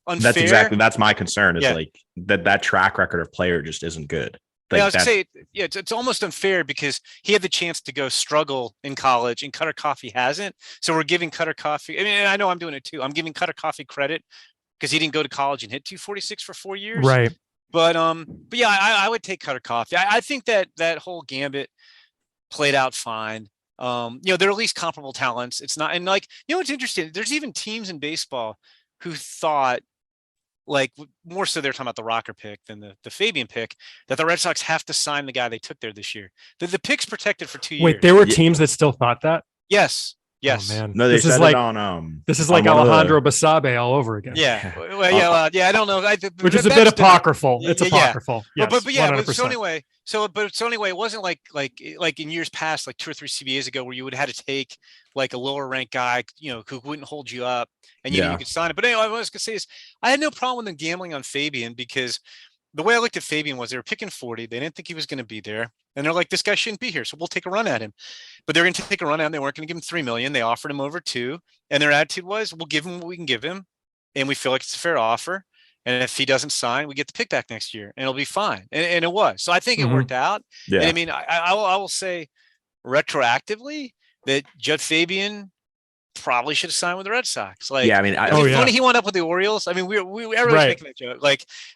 S4: unfair.
S3: That's my concern is that track record of player just isn't good.
S4: I was gonna say, it's almost unfair because he had the chance to go struggle in college and Cutter Coffee hasn't. So we're giving Cutter Coffee. I mean, I know I'm doing it too. I'm giving Cutter Coffee credit because he didn't go to college and hit 246 for 4 years.
S1: Right.
S4: But yeah, I would take Cutter Coffee. I think that whole gambit played out fine. They're at least comparable talents. It's not, and what's interesting, there's even teams in baseball who thought, more so they're talking about the Rocker pick than the Fabian pick, that the Red Sox have to sign the guy they took there this year. The pick's protected for 2 years.
S1: Wait, there were teams that still thought that?
S4: Yes.
S1: Oh, man.
S3: No,
S1: this is like Alejandro Basabe all over again.
S4: Yeah. Well, I don't know.
S1: Which is a bit apocryphal. It's apocryphal. Yes,
S4: but so anyway, it wasn't like in years past, like 2 or 3 CBAs ago, where you would have had to take a lower ranked guy, who wouldn't hold you up and you could sign it. But anyway, what I was gonna say is I had no problem with them gambling on Fabian because the way I looked at Fabian was they were picking 40. They didn't think he was going to be there. And they're like, this guy shouldn't be here. So we'll take a run at him. But they're going to take a run at him. They weren't going to give him $3 million. They offered him over $2 million. And their attitude was, we'll give him what we can give him. And we feel like it's a fair offer. And if he doesn't sign, we get the pick back next year and it'll be fine. And it was. So I think it worked out. Yeah. And I mean, I will say retroactively that Judd Fabian probably should have signed with the Red Sox. Funny he wound up with the Orioles. I mean, everyone's making that joke.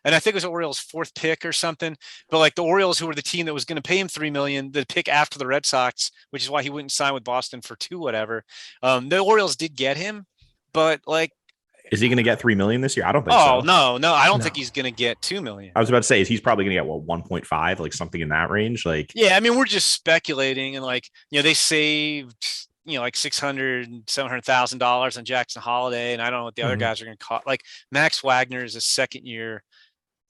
S4: And I think it was Orioles' 4th pick or something. But the Orioles, who were the team that was going to pay him $3 million, the pick after the Red Sox, which is why he wouldn't sign with Boston for $2 million, whatever. The Orioles did get him, but
S3: is he going to get $3 million this year? I don't think so.
S4: Oh no, I don't think he's going to get $2 million.
S3: I was about to say, he's probably going to get 1.5, something in that range.
S4: Yeah, I mean, we're just speculating, and they saved $600,000, $700,000 on Jackson Holiday, and I don't know what the other guys are going to cost. Max Wagner is a 2nd-year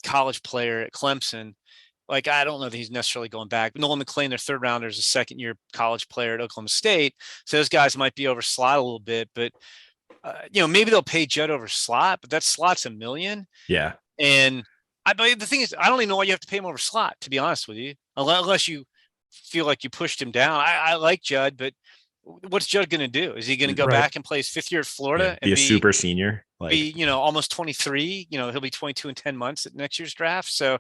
S4: college player at Clemson. I don't know that he's necessarily going back. Nolan McClain, their 3rd rounder, is a 2nd-year college player at Oklahoma State. So those guys might be over slot a little bit, but maybe they'll pay Judd over slot, but that slot's $1 million.
S3: Yeah.
S4: And the thing is, I don't even know why you have to pay him over slot, to be honest with you, unless you feel like you pushed him down. I like Judd, but what's Judd going to do? Is he going to go back and play his 5th year at Florida and
S3: be a super senior?
S4: Almost 23. He'll be 22 in 10 months at next year's draft. So,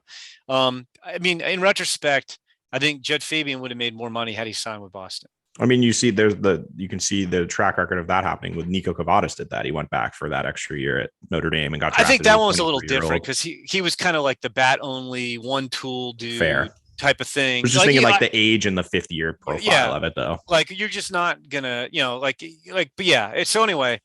S4: I mean, in retrospect, I think Judd Fabian would have made more money had he signed with Boston.
S3: I mean, you can see the track record of that happening with Nico Cavadas did that. He went back for that extra year at Notre Dame and got drafted.
S4: I think that one was a little different because he was kind of like the bat only one tool dude.
S3: Fair.
S4: Type of thing.
S3: I was just thinking the age and the 5th year profile of it though.
S4: You're just not gonna, but yeah. So anyway,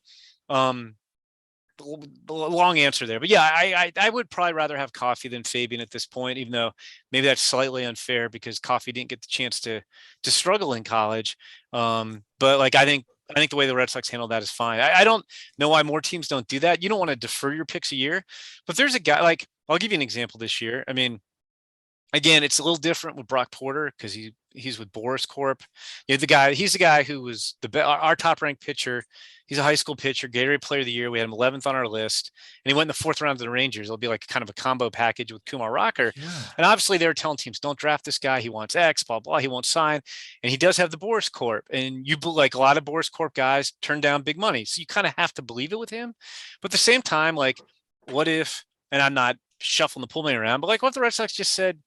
S4: long answer there, but yeah, I would probably rather have Coffey than Fabian at this point, even though maybe that's slightly unfair because Coffey didn't get the chance to struggle in college. But like I think the way the Red Sox handle that is fine. I don't know why more teams don't do that. You don't want to defer your picks a year, but there's a guy like I'll give you an example this year. I mean, again, it's a little different with Brock Porter because he's with Boris Corp. He's the guy who was our top ranked pitcher. He's a high school pitcher, Gatorade Player of the Year. We had him 11th on our list, and he went in the 4th round of the Rangers. It'll be like kind of a combo package with Kumar Rocker. Yeah. And obviously, they were telling teams, "Don't draft this guy. He wants X, blah blah. He won't sign." And he does have the Boris Corp. And like a lot of Boris Corp guys turn down big money, so you kind of have to believe it with him. But at the same time, like, what if? And I'm not shuffling the pool money around, but like, what if the Red Sox just said,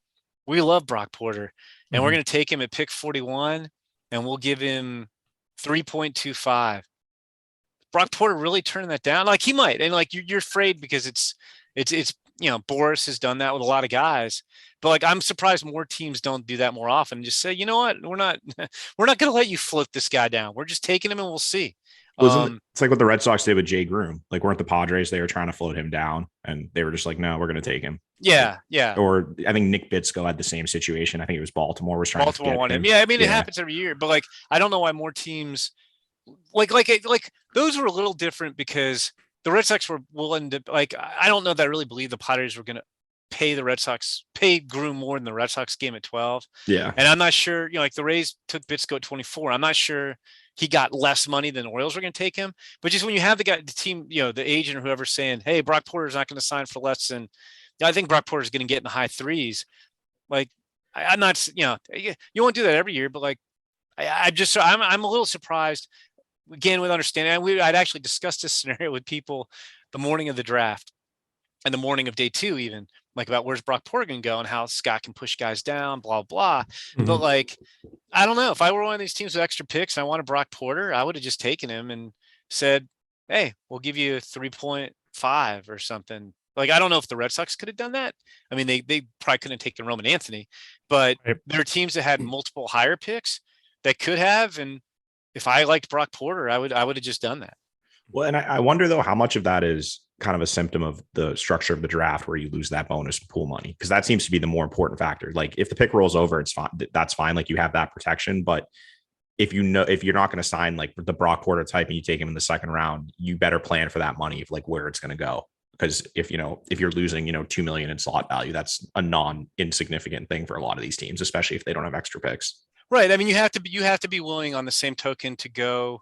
S4: "We love Brock Porter, and we're going to take him at pick 41, and we'll give him 3.25." Brock Porter really turning that down? Like he might, and like you're afraid because it's Boris has done that with a lot of guys, but like I'm surprised more teams don't do that more often. Just say, you know what, we're not going to let you float this guy down. We're just taking him, and we'll see.
S3: It's like what the Red Sox did with Jay Groom. Like, weren't the Padres? They were trying to float him down, and they were just like, "No, we're going to take him."
S4: Yeah, yeah.
S3: Or I think Nick Bitsko had the same situation. I think it was Baltimore was trying to get
S4: want
S3: him.
S4: Yeah, I mean, it happens every year, but like, I don't know why more teams like those were a little different because the Red Sox were willing to like. I don't know that I really believe the Padres were going to pay Groom more than the Red Sox game at 12.
S3: Yeah,
S4: and I'm not sure. Like the Rays took Bitsko at 24. I'm not sure he got less money than the Orioles were going to take him. But just when you have the team, the agent or whoever's saying, "Hey, Brock Porter's not going to sign for less than," I think Brock Porter's going to get in the high 3s. Like I'm not, you won't do that every year, but like I'm a little surprised. Again, with understanding, I'd actually discussed this scenario with people the morning of the draft and the morning of day 2, even like about where's Brock Porter going to go and how Scott can push guys down, blah, blah. But like, I don't know, if I were one of these teams with extra picks and I wanted Brock Porter, I would have just taken him and said, "Hey, we'll give you 3.5 or something." Like, I don't know if the Red Sox could have done that. I mean, they probably couldn't have taken Roman Anthony, but there are teams that had multiple higher picks that could have. And if I liked Brock Porter, I would have just done that.
S3: Well, and I wonder though how much of that is kind of a symptom of the structure of the draft where you lose that bonus pool money, because that seems to be the more important factor. Like if the pick rolls over, it's fine. That's fine. Like you have that protection, but if you're not going to sign like the Brock Porter type and you take him in the 2nd round, you better plan for that money of like where it's going to go. Because if you're losing, $2 million in slot value, that's a non-insignificant thing for a lot of these teams, especially if they don't have extra picks.
S4: Right. I mean, you have to be willing on the same token to go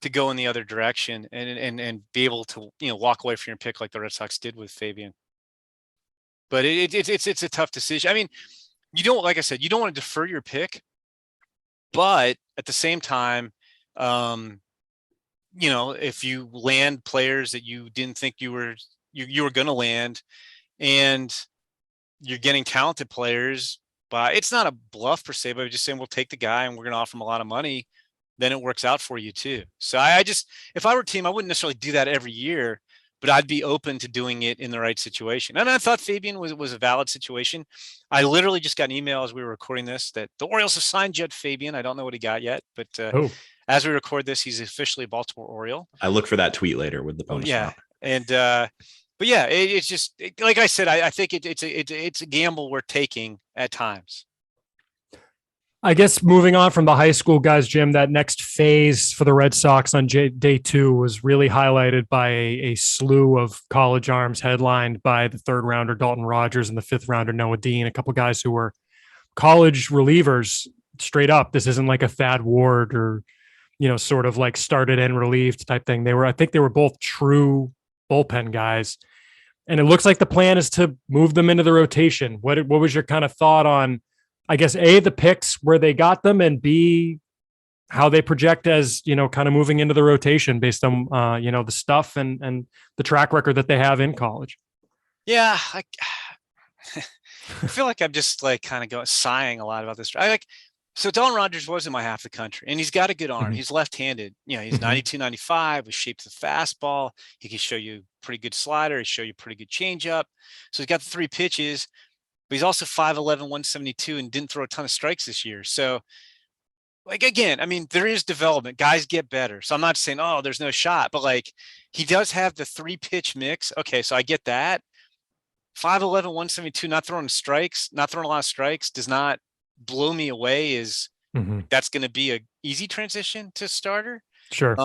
S4: in the other direction and be able to, walk away from your pick like the Red Sox did with Fabian. But it's a tough decision. I mean, like I said, you don't want to defer your pick, but at the same time, if you land players that you didn't think you were going to land, and you're getting talented players, but it's not a bluff per se, but just saying we'll take the guy and we're going to offer him a lot of money, then it works out for you too. So if I were a team, I wouldn't necessarily do that every year, but I'd be open to doing it in the right situation. And I thought Fabian was a valid situation. I literally just got an email as we were recording this that the Orioles have signed Jed Fabian. I don't know what he got yet, but as we record this, he's officially a Baltimore Oriole.
S3: I look for that tweet later with the bonus.
S4: Yeah. And, but yeah, it's just like I said, I think it's a gamble we're taking at times.
S1: I guess moving on from the high school guys, Jim, that next phase for the Red Sox on day 2 was really highlighted by a slew of college arms headlined by the 3rd rounder Dalton Rogers and the 5th rounder Noah Dean, a couple guys who were college relievers straight up. This isn't like a Thad Ward or, sort of like started and relieved type thing. I think they were both true bullpen guys. And it looks like the plan is to move them into the rotation. What was your kind of thought on, I guess, A, the picks where they got them, and B, how they project as, kind of moving into the rotation based on, the stuff and the track record that they have in college?
S4: Yeah. I feel like I'm just like kind of sighing a lot about this. So Dalton Rogers was in my half the country, and he's got a good arm. Mm-hmm. He's left-handed. He's 92, 95 with shape of the fastball. He can show you pretty good slider. He show you pretty good changeup. So he's got the 3 pitches. But he's also 5'11", 172, and didn't throw a ton of strikes this year. So like, again, I mean, there is development. Guys get better. So I'm not saying, oh, there's no shot, but like he does have the 3-pitch mix. Okay, so I get that. 5'11", 172, not throwing a lot of strikes does not blow me away. That's going to be a easy transition to starter.
S1: Sure.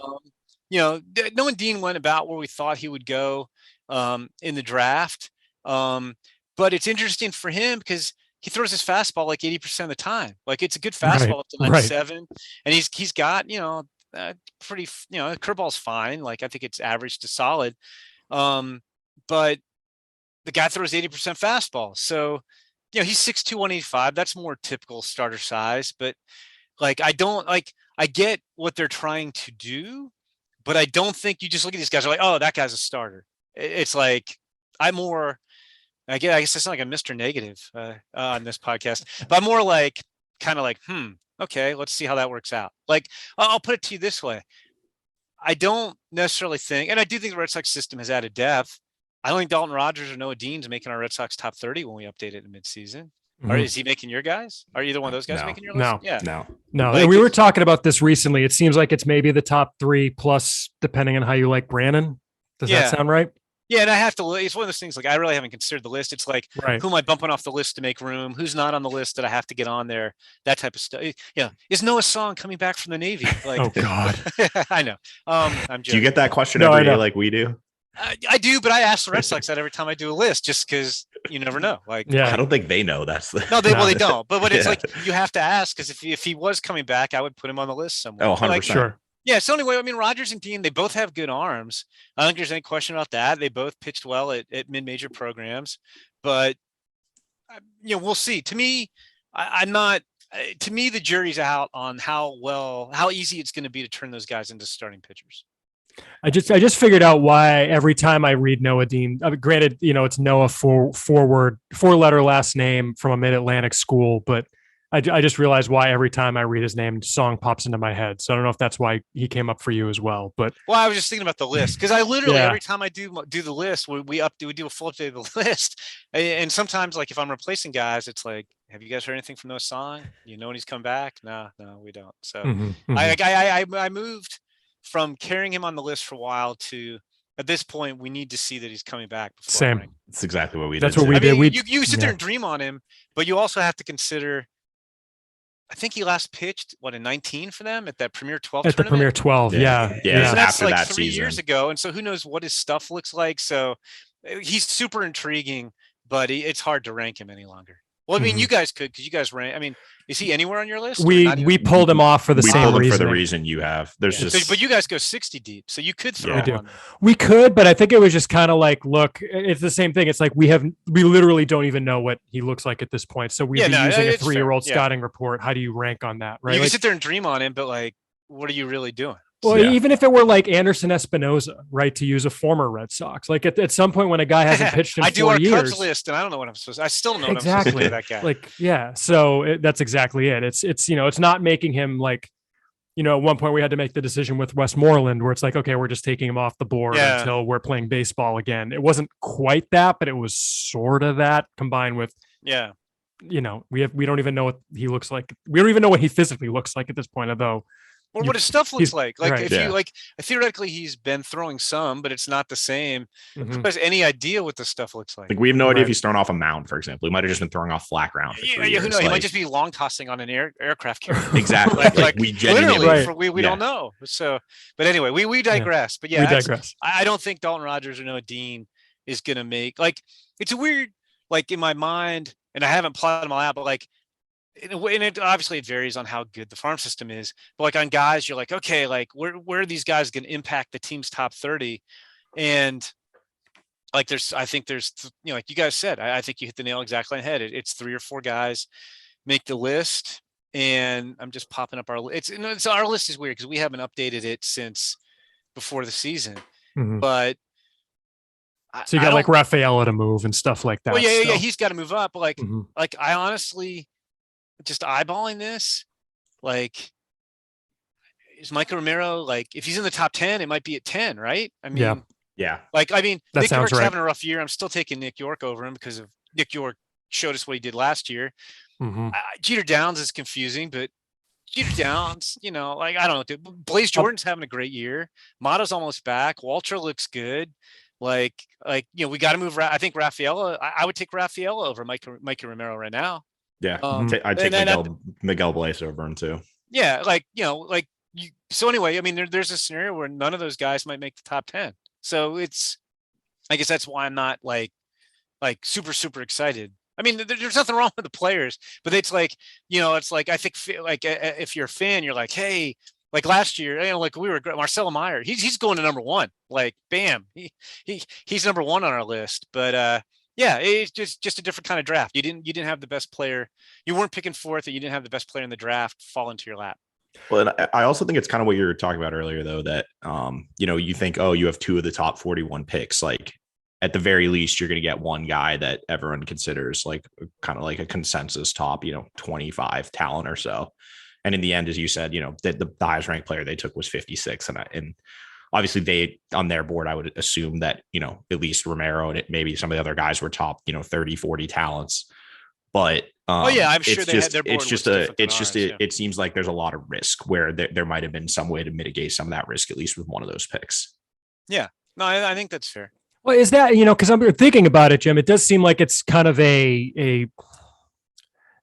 S4: Noah Dean went about where we thought he would go in the draft. But it's interesting for him because he throws his fastball like 80% of the time. Like it's a good fastball up to 97, and he's got pretty the curveball's fine. Like I think it's average to solid, but the guy throws 80% fastball. So he's 6'2", 185. That's more typical starter size. But like I get what they're trying to do, but I don't think you just look at these guys and are like, oh, that guy's a starter. It's like I guess it's not like a Mr. Negative on this podcast, but I'm more like kind of like, okay, let's see how that works out. Like, I'll put it to you this way. I don't necessarily think, and I do think the Red Sox system has added depth. I don't think Dalton Rogers or Noah Dean's making our Red Sox top 30 when we update it in midseason. Or is he making your guys? Are either one of those guys making your list?
S1: No. Like, we were talking about this recently. It seems like it's maybe the top 3 plus, depending on how you like Brannon. Does that sound right?
S4: Yeah, and I have to. It's one of those things. Like I really haven't considered the list. It's like, who am I bumping off the list to make room? Who's not on the list that I have to get on there? That type of stuff. Yeah, is Noah Song coming back from the Navy? Like,
S1: oh God,
S4: I know. I'm joking.
S3: Do you get that question every day like we do?
S4: I do, but I ask the Red Sox that every time I do a list, just because you never know. Like,
S3: I don't think they know that's the.
S4: No, they don't. But it's like you have to ask because if he was coming back, I would put him on the list somewhere.
S3: Oh, 100%.
S4: Like,
S1: sure.
S4: Yeah, it's the only way. I mean, Rogers and Dean, they both have good arms. I don't think there's any question about that. They both pitched well at mid-major programs, but we'll see. To me, I'm not. To me, the jury's out on how easy it's going to be to turn those guys into starting pitchers.
S1: I just figured out why every time I read Noah Dean, granted, it's Noah 4-letter last name from a mid-Atlantic school, but I just realized why every time I read his name, Song pops into my head. So I don't know if that's why he came up for you as well. But
S4: I was just thinking about the list because I literally every time I do the list, we do a full update of the list, and sometimes like if I'm replacing guys, it's like, have you guys heard anything from Noah Song? When he's come back? No, we don't. So I moved from carrying him on the list for a while to at this point we need to see that he's coming back.
S1: Same.
S3: That's exactly what we did.
S1: That's what we did.
S4: You sit there and dream on him, but you also have to consider. I think he last pitched in 19 for them at that Premier 12
S1: at the Premier 12. Yeah.
S4: So that's like 3 years ago, and so who knows what his stuff looks like. So he's super intriguing, but it's hard to rank him any longer. Well, I mean, you guys could because you guys rank. I mean, is he anywhere on your list?
S1: We pulled him off for the same reason.
S3: For the reason you have.
S4: But you guys go 60 deep, so you could throw him on.
S1: We could, but I think it was just kind of like, look, it's the same thing. It's like we literally don't even know what he looks like at this point. So we're using a 3-year-old scouting report. How do you rank on that? Right?
S4: You can sit there and dream on him, but like, what are you really doing?
S1: Well, even if it were like Anderson Espinoza, right, to use a former Red Sox, like at some point when a guy hasn't pitched in 4 years. I do our Cubs
S4: list, and I don't know what I'm supposed to. I still don't know what I'm supposed to do with that guy.
S1: Like, so that's exactly it. It's not making him like, at one point we had to make the decision with Westmoreland where it's like, okay, we're just taking him off the board until we're playing baseball again. It wasn't quite that, but it was sort of that combined with, we don't even know what he looks like. We don't even know what he physically looks like at this point, although.
S4: Or what his stuff looks like. Like if you theoretically he's been throwing some, but it's not the same. Who has any idea what the stuff looks like?
S3: Like we have no idea if he's thrown off a mound, for example. He might have just been throwing off flat ground.
S4: Who knows? He might just be long tossing on an aircraft carrier.
S3: Exactly. like we genuinely
S4: we don't know. So, but anyway, we digress. But
S1: we digress.
S4: I don't think Dalton Rogers or Noah Dean is going to make it's a weird in my mind, and I haven't plotted them all out, but and it obviously it varies on how good the farm system is, but on guys, you're like, okay, where are these guys going to impact the team's top 30? And I think there's, like you guys said, I think you hit the nail exactly on the head. It's 3 or 4 guys make the list, and I'm just popping up our list. So our list is weird because we haven't updated it since before the season, but.
S1: So you got like Rafaela to move and stuff like that.
S4: Well, yeah, he's got to move up. But I honestly. Just eyeballing this, is Michael Romero if he's in the top 10, it might be at 10, right? I mean,
S3: yeah.
S4: Nick York's having a rough year. I'm still taking Nick York over him because of Nick York showed us what he did last year. Jeter Downs is confusing, but Jeter Downs, like, I don't know, dude. Blaze Jordan's having a great year. Mata's almost back. Walter looks good. Like, we got to move. I think Rafaela, I would take Rafaela over Mikey Romero right now.
S3: Yeah.
S1: Mhm.
S3: I'd take Miguel Blaze over him too.
S4: Yeah. So anyway, I mean, there's a scenario where none of those guys might make the top 10. So I guess that's why I'm not like super, super excited. I mean, there's nothing wrong with the players, but it's like, it's like, I think like if you're a fan, you're like, hey, like last year, like we were Marcelo Meyer, he's going to number one, like bam, he's number one on our list. But yeah, it's just a different kind of draft. You didn't have the best player. You weren't picking fourth, and you didn't have the best player in the draft fall into your lap.
S3: Well, and I also think it's kind of what you were talking about earlier, though, that, you think, oh, you have 2 of the top 41 picks. Like at the very least, you're going to get one guy that everyone considers like kind of like a consensus top, 25 talent or so. And in the end, as you said, the highest ranked player they took was 56. And obviously they, on their board, I would assume that, at least Romero and maybe some of the other guys were top, 30, 40 talents. But
S4: I'm sure they had their board.
S3: It seems like there's a lot of risk where there might have been some way to mitigate some of that risk, at least with one of those picks.
S4: Yeah, no, I think that's fair.
S1: Well, is that, because I'm thinking about it, Jim, it does seem like it's kind of a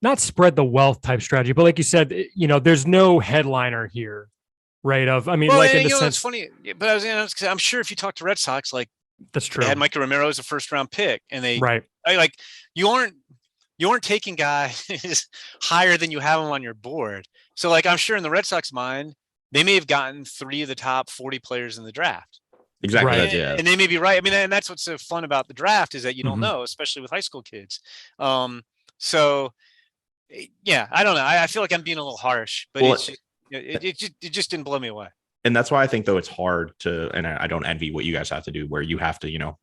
S1: not spread the wealth type strategy, but like you said, there's no headliner here, right? In the sense,
S4: it's funny, but I'm sure if you talk to Red Sox, like
S1: that's true.
S4: They had Mikey Romero as a first round pick, and you aren't taking guys higher than you have them on your board. So like, I'm sure in the Red Sox mind, they may have gotten 3 of the top 40 players in the draft.
S3: Exactly.
S1: Right.
S4: And they may be right. I mean, and that's what's so fun about the draft is that you don't know, especially with high school kids. So yeah, I don't know. I feel like I'm being a little harsh, but it just didn't blow me away.
S3: And that's why I think, though, it's hard to, and I don't envy what you guys have to do, where you have to,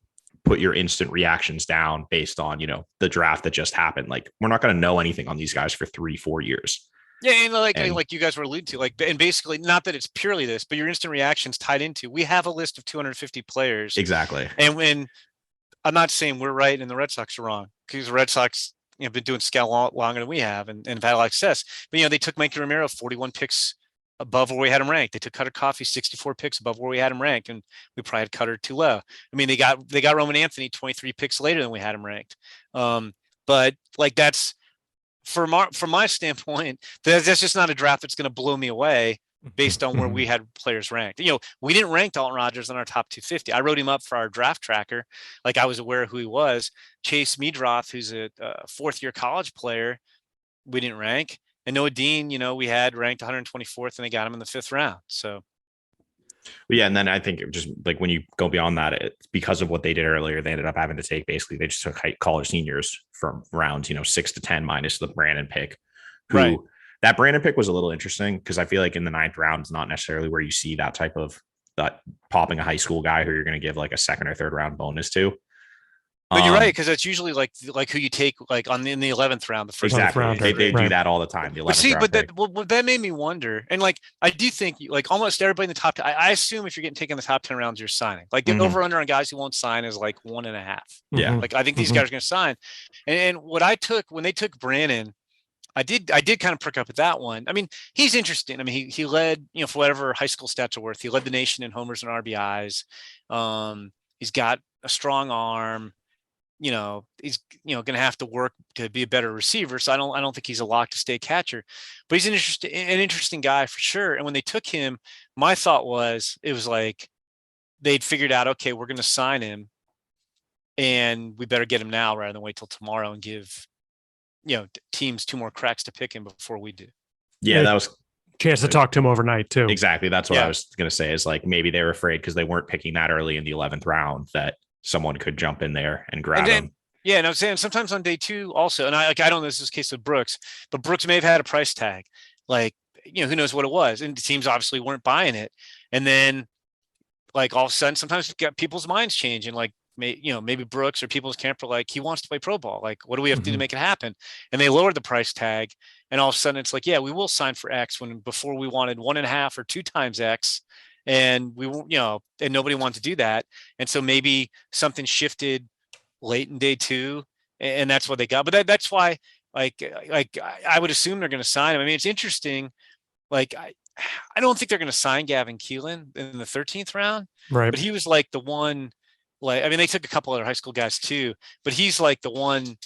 S3: put your instant reactions down based on, the draft that just happened. Like, we're not going to know anything on these guys for 3-4 years.
S4: Yeah, and like you guys were alluding to, and basically, not that it's purely this, but your instant reactions tied into, we have a list of 250 players.
S3: Exactly.
S4: And when I'm not saying we're right and the Red Sox are wrong, because the Red Sox, been doing scout longer than we have and have had a lot of success. But, they took Mikey Romero 41 picks above where we had him ranked. They took Cutter Coffee 64 picks above where we had him ranked, and we probably had Cutter too low. I mean, they got Roman Anthony 23 picks later than we had him ranked. But like, that's from my standpoint, that's just not a draft that's going to blow me away based on where we had players ranked. We didn't rank Dalton Rogers on our top 250. I wrote him up for our draft tracker. Like, I was aware of who he was. Chase Meadroth, who's a 4th-year college player, we didn't rank. And Noah Dean, we had ranked 124th, and they got him in the 5th round. So,
S3: well, yeah, and then I think just like when you go beyond that, it's because of what they did earlier, they ended up having to take, basically, they just took college seniors from rounds 6 to 10 minus the Brandon pick.
S4: Right.
S3: That Brandon pick was a little interesting because I feel like in the 9th round is not necessarily where you see that type of popping a high school guy who you're going to give like a 2nd or 3rd round bonus to.
S4: But you're right, because that's usually like who you take like in the 11th round, the first
S3: round. They do that all the time. The 11th
S4: that made me wonder, and like I do think like almost everybody in the top 10. I assume if you're getting taken in the top 10 rounds, you're signing. Like the over under on guys who won't sign is like 1.5.
S3: Yeah,
S4: like I think these guys are going to sign. And what I took when they took Brandon, I did kind of perk up at that one. I mean, he's interesting. I mean, he led, for whatever high school stats are worth, he led the nation in homers and RBIs. He's got a strong arm. He's going to have to work to be a better receiver. So I don't think he's a lock to stay catcher, but he's an interesting guy for sure. And when they took him, my thought was, it was like they'd figured out, okay, we're going to sign him, and we better get him now rather than wait till tomorrow and give teams 2 more cracks to pick him before we do.
S3: Yeah, that was
S1: chance to talk to him overnight too.
S3: Exactly. That's what I was going to say, is like maybe they were afraid because they weren't picking that early in the 11th round that someone could jump in there and grab him.
S4: Yeah, and I'm saying sometimes on day 2 also, and I don't know if this is the case with Brooks, but Brooks may have had a price tag. Like, who knows what it was. And the teams obviously weren't buying it. And then like all of a sudden, sometimes people's minds change, and like, maybe Brooks or people's camp are like, he wants to play pro ball. Like, what do we have to do to make it happen? And they lowered the price tag. And all of a sudden it's like, yeah, we will sign for X, when before we wanted 1.5 or 2 times X. And we, and nobody wanted to do that. And so maybe something shifted late in day 2, and that's what they got. But that's why, like I would assume they're going to sign him. I mean, it's interesting like I don't think they're going to sign Gavin Kulin in the 13th round,
S1: Right.
S4: but he was like the one, like, I mean, they took a couple other high school guys too, but he's like the one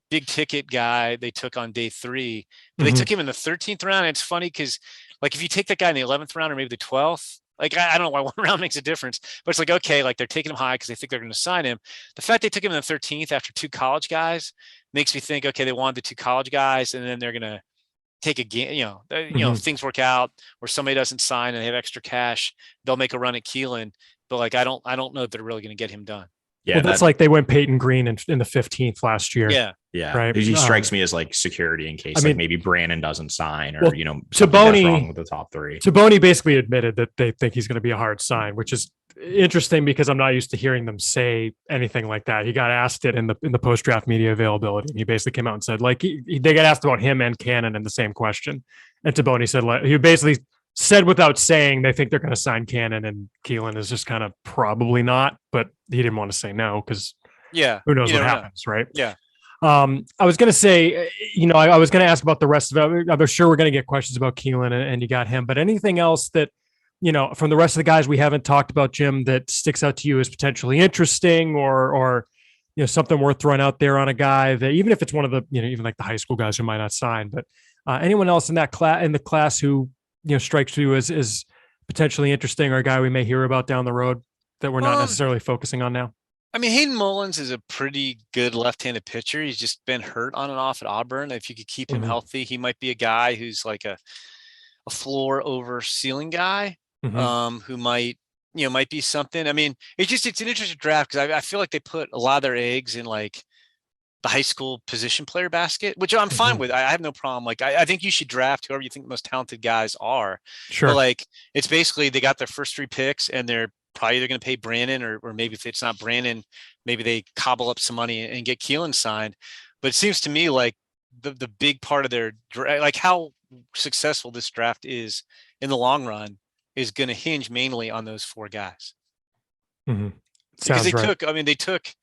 S4: big ticket guy they took on day 3, but they took him in the 13th round. And it's funny because like if you take that guy in the 11th round or maybe the 12th, like I don't know why one round makes a difference, but it's like, okay, like they're taking him high because they think they're going to sign him. The fact they took him in the 13th after 2 college guys makes me think, okay, they wanted the 2 college guys and then they're going to take a game, if things work out or somebody doesn't sign and they have extra cash, they'll make a run at Keelan. But like, I don't know if they're really going to get him done.
S1: Yeah, well, that's like they went Peyton Green in the 15th last year.
S3: Yeah.
S1: Right.
S3: He strikes me as like security in case like maybe Brandon doesn't sign or,
S1: Taboni
S3: wrong with the top 3.
S1: Taboni basically admitted that they think he's going to be a hard sign, which is interesting because I'm not used to hearing them say anything like that. He got asked it in the post-draft media availability. And he basically came out and said, like, they got asked about him and Cannon in the same question. And Taboni said, like, he basically said without saying they think they're going to sign Cannon, and Keelan is just kind of probably not, but he didn't want to say no because who knows what happens, right?
S4: Yeah.
S1: I was going to say, I was going to ask about the rest of it. I'm sure we're going to get questions about Keelan and you got him, but anything else that, from the rest of the guys we haven't talked about, Jim, that sticks out to you as potentially interesting or something worth throwing out there on a guy that, even if it's one of the, even like the high school guys who might not sign, but anyone else in the class who, strikes you as potentially interesting or a guy we may hear about down the road that we're not necessarily focusing on now?
S4: I mean, Hayden Mullins is a pretty good left-handed pitcher. He's just been hurt on and off at Auburn. If you could keep him healthy, he might be a guy who's like a floor over ceiling guy, who might be something. I mean, it's an interesting draft because I feel like they put a lot of their eggs in like the high school position player basket, which I'm fine with. I have no problem. Like, I think you should draft whoever you think the most talented guys are.
S1: Sure.
S4: But like, it's basically they got their first 3 picks and they're probably either going to pay Brandon or maybe if it's not Brandon, maybe they cobble up some money and get Keelan signed. But it seems to me like the big part of their like how successful this draft is in the long run is going to hinge mainly on those 4 guys. Because they took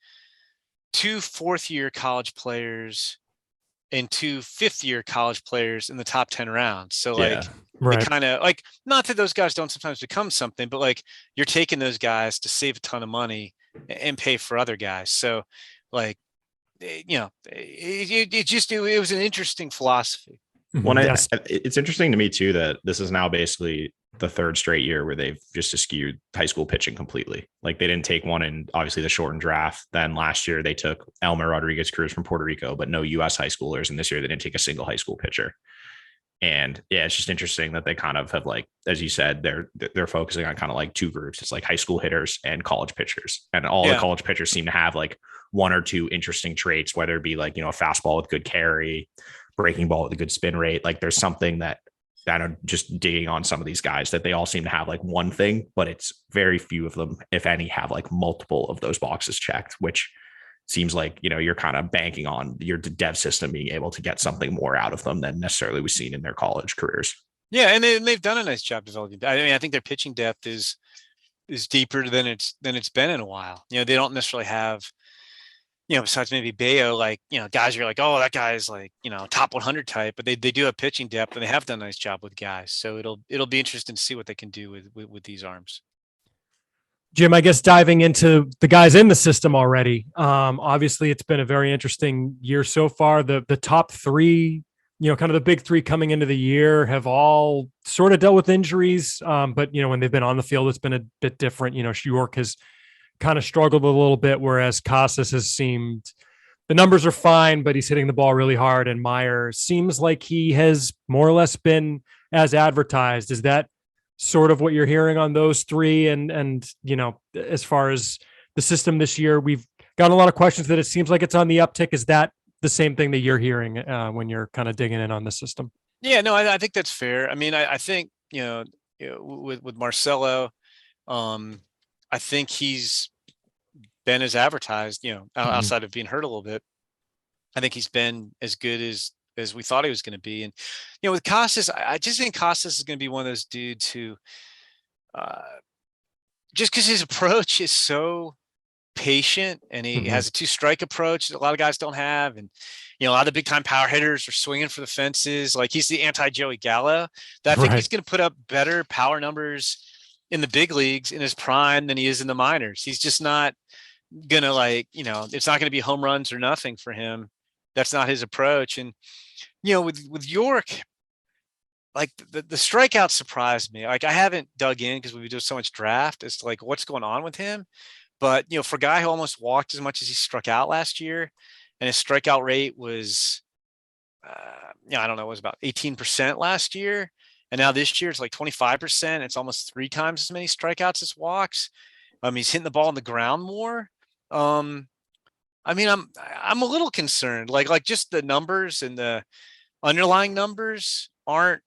S4: 2 4th-year college players and 2 5th-year college players in the top 10 rounds. So like, they kind of like, not that those guys don't sometimes become something, but like you're taking those guys to save a ton of money and pay for other guys. So like, it was an interesting philosophy.
S3: It's interesting to me too that this is now basically the 3rd straight year where they've just eschewed high school pitching completely. Like they didn't take one in obviously the shortened draft. Then last year they took Elmer Rodriguez Cruz from Puerto Rico, but no U.S. high schoolers. And this year they didn't take a single high school pitcher. And yeah, it's just interesting that they kind of have, like, as you said, they're focusing on kind of like 2 groups. It's like high school hitters and college pitchers, and all the college pitchers seem to have like 1 or 2 interesting traits, whether it be like, a fastball with good carry, breaking ball with a good spin rate. Like there's something that I don't, just digging on some of these guys, that they all seem to have like one thing, but it's very few of them, if any, have like multiple of those boxes checked, which seems like, you're kind of banking on your dev system being able to get something more out of them than necessarily we've seen in their college careers.
S4: Yeah. And they've done a nice job developing. I mean, I think their pitching depth is deeper than it's been in a while. They don't necessarily have, besides maybe Bayo, like, guys are like, oh, that guy's like, top 100 type, but they do have pitching depth and they have done a nice job with guys. So it'll be interesting to see what they can do with these arms.
S1: Jim, I guess diving into the guys in the system already. Obviously it's been a very interesting year so far. The top 3, kind of the big 3 coming into the year have all sort of dealt with injuries. But when they've been on the field, it's been a bit different. York has kind of struggled a little bit, whereas Costas has seemed, the numbers are fine, but he's hitting the ball really hard. And Meyer seems like he has more or less been as advertised. Is that sort of what you're hearing on those 3? And as far as the system this year, we've gotten a lot of questions that it seems like it's on the uptick. Is that the same thing that you're hearing when you're kind of digging in on the system?
S4: Yeah, no, I think that's fair. I mean, I think, with Marcelo, I think he's been as advertised, outside of being hurt a little bit. I think he's been as good as we thought he was going to be. And, with Costas, I just think Costas is going to be one of those dudes who, just because his approach is so patient, and he has a 2-strike approach that a lot of guys don't have. And, a lot of the big time power hitters are swinging for the fences. Like, he's the anti-Joey Gallo. I think he's going to put up better power numbers in the big leagues in his prime than he is in the minors. He's just not going to, it's not going to be home runs or nothing for him. That's not his approach. And, with York, like the strikeout surprised me. Like, I haven't dug in because we do so much draft as to like what's going on with him. But, for a guy who almost walked as much as he struck out last year, and his strikeout rate was, I don't know, it was about 18% last year. And now this year it's like 25%. It's almost 3 times as many strikeouts as walks. He's hitting the ball on the ground more. I'm a little concerned. Like just the numbers and the underlying numbers aren't,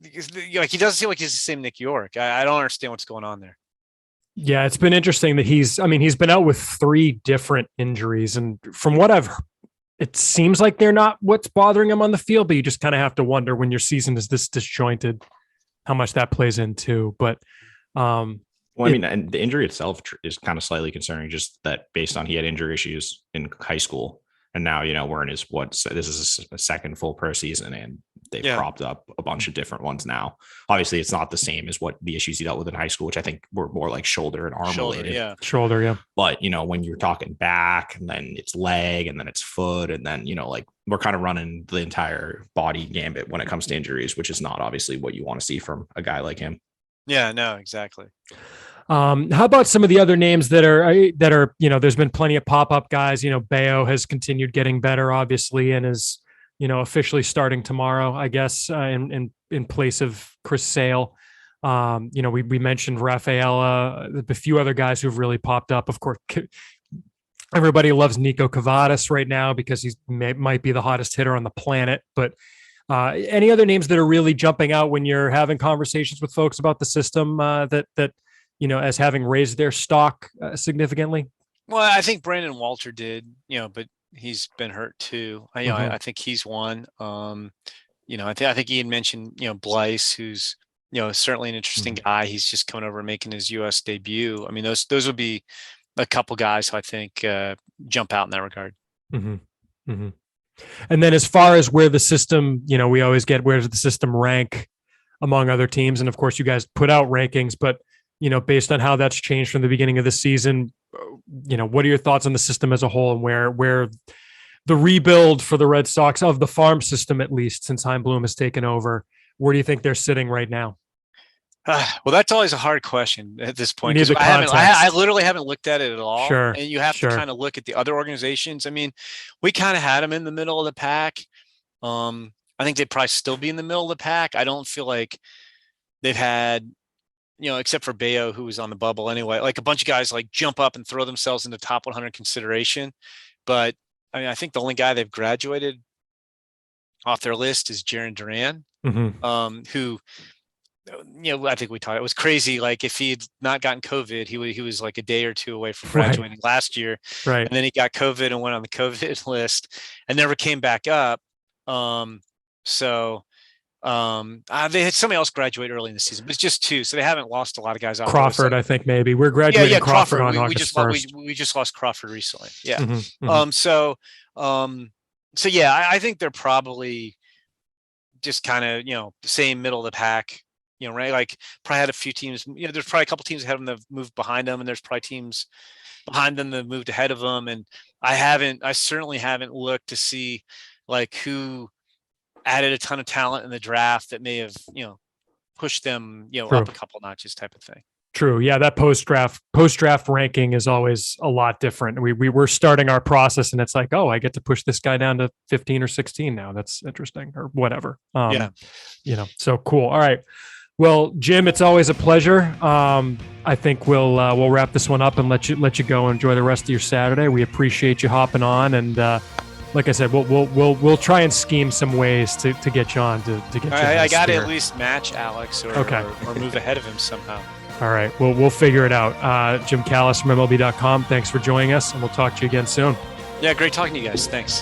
S4: like, he doesn't seem like he's the same Nick York. I don't understand what's going on there.
S1: Yeah, it's been interesting that he's been out with 3 different injuries. And from what I've heard, it seems like they're not what's bothering him on the field, but you just kind of have to wonder when your season is this disjointed, how much that plays into. But,
S3: and the injury itself is kind of slightly concerning, just that based on he had injury issues in high school. And now, we're in his, this is a second full pro season, and they've propped up a bunch of different ones now. Obviously, it's not the same as what the issues he dealt with in high school, which I think were more like shoulder and arm related.
S1: Shoulder, yeah.
S3: But, when you're talking back, and then it's leg, and then it's foot, and then, like, we're kind of running the entire body gambit when it comes to injuries, which is not obviously what you want to see from a guy like him.
S4: Yeah, no, exactly.
S1: How about some of the other names that are, there's been plenty of pop-up guys. Bayo has continued getting better, obviously, and is, officially starting tomorrow, I guess, in place of Chris Sale. We mentioned Rafaela, a few other guys who've really popped up. Of course, everybody loves Nico Cavadas right now because he might be the hottest hitter on the planet. But any other names that are really jumping out when you're having conversations with folks about the system that as having raised their stock significantly?
S4: Well, I think Brandon Walter did, but he's been hurt too. I think he's one. I think Ian mentioned, Blyce, who's, certainly an interesting guy. He's just coming over and making his U.S. debut. Those would be a couple guys who I think jump out in that regard.
S1: And then as far as where the system, we always get, where does the system rank among other teams? And of course, you guys put out rankings, but based on how that's changed from the beginning of the season, what are your thoughts on the system as a whole, and where the rebuild for the Red Sox, of the farm system, at least since Chaim Bloom has taken over, where do you think they're sitting right now?
S4: Well, that's always a hard question at this point. I literally haven't looked at it at all.
S1: Sure.
S4: And you have to kind of look at the other organizations. We kind of had them in the middle of the pack. I think they'd probably still be in the middle of the pack. I don't feel like they've had, except for Bayo, who was on the bubble anyway, like a bunch of guys like jump up and throw themselves into top 100 consideration. But I think the only guy they've graduated off their list is Jaren Duran, who, I think we talked, it was crazy. Like, if he had not gotten COVID, he was like a day or 2 away from graduating last year.
S1: Right.
S4: And then he got COVID and went on the COVID list and never came back up. They had somebody else graduate early in the season, but it's just 2, so they haven't lost a lot of guys off.
S1: Crawford, I think maybe we're graduating Crawford on August 1st.
S4: We just lost Crawford recently. Yeah. I think they're probably just kind of same middle of the pack. Right? Like, probably had a few teams. There's probably a couple teams ahead of them that have moved behind them, and there's probably teams behind them that have moved ahead of them. And I certainly haven't looked to see like who added a ton of talent in the draft that may have, pushed them, up a couple notches type of thing.
S1: True. Yeah. That post-draft ranking is always a lot different. We were starting our process and it's like, oh, I get to push this guy down to 15 or 16 now. That's interesting, or whatever. So cool. All right. Well, Jim, it's always a pleasure. I think we'll wrap this one up and let you go enjoy the rest of your Saturday. We appreciate you hopping on, and like I said, we'll try and scheme some ways to get you on to get you.
S4: I got to at least match Alex or move ahead of him somehow.
S1: All right, we'll figure it out. Jim Callis from MLB.com. Thanks for joining us, and we'll talk to you again soon.
S4: Yeah, great talking to you guys. Thanks.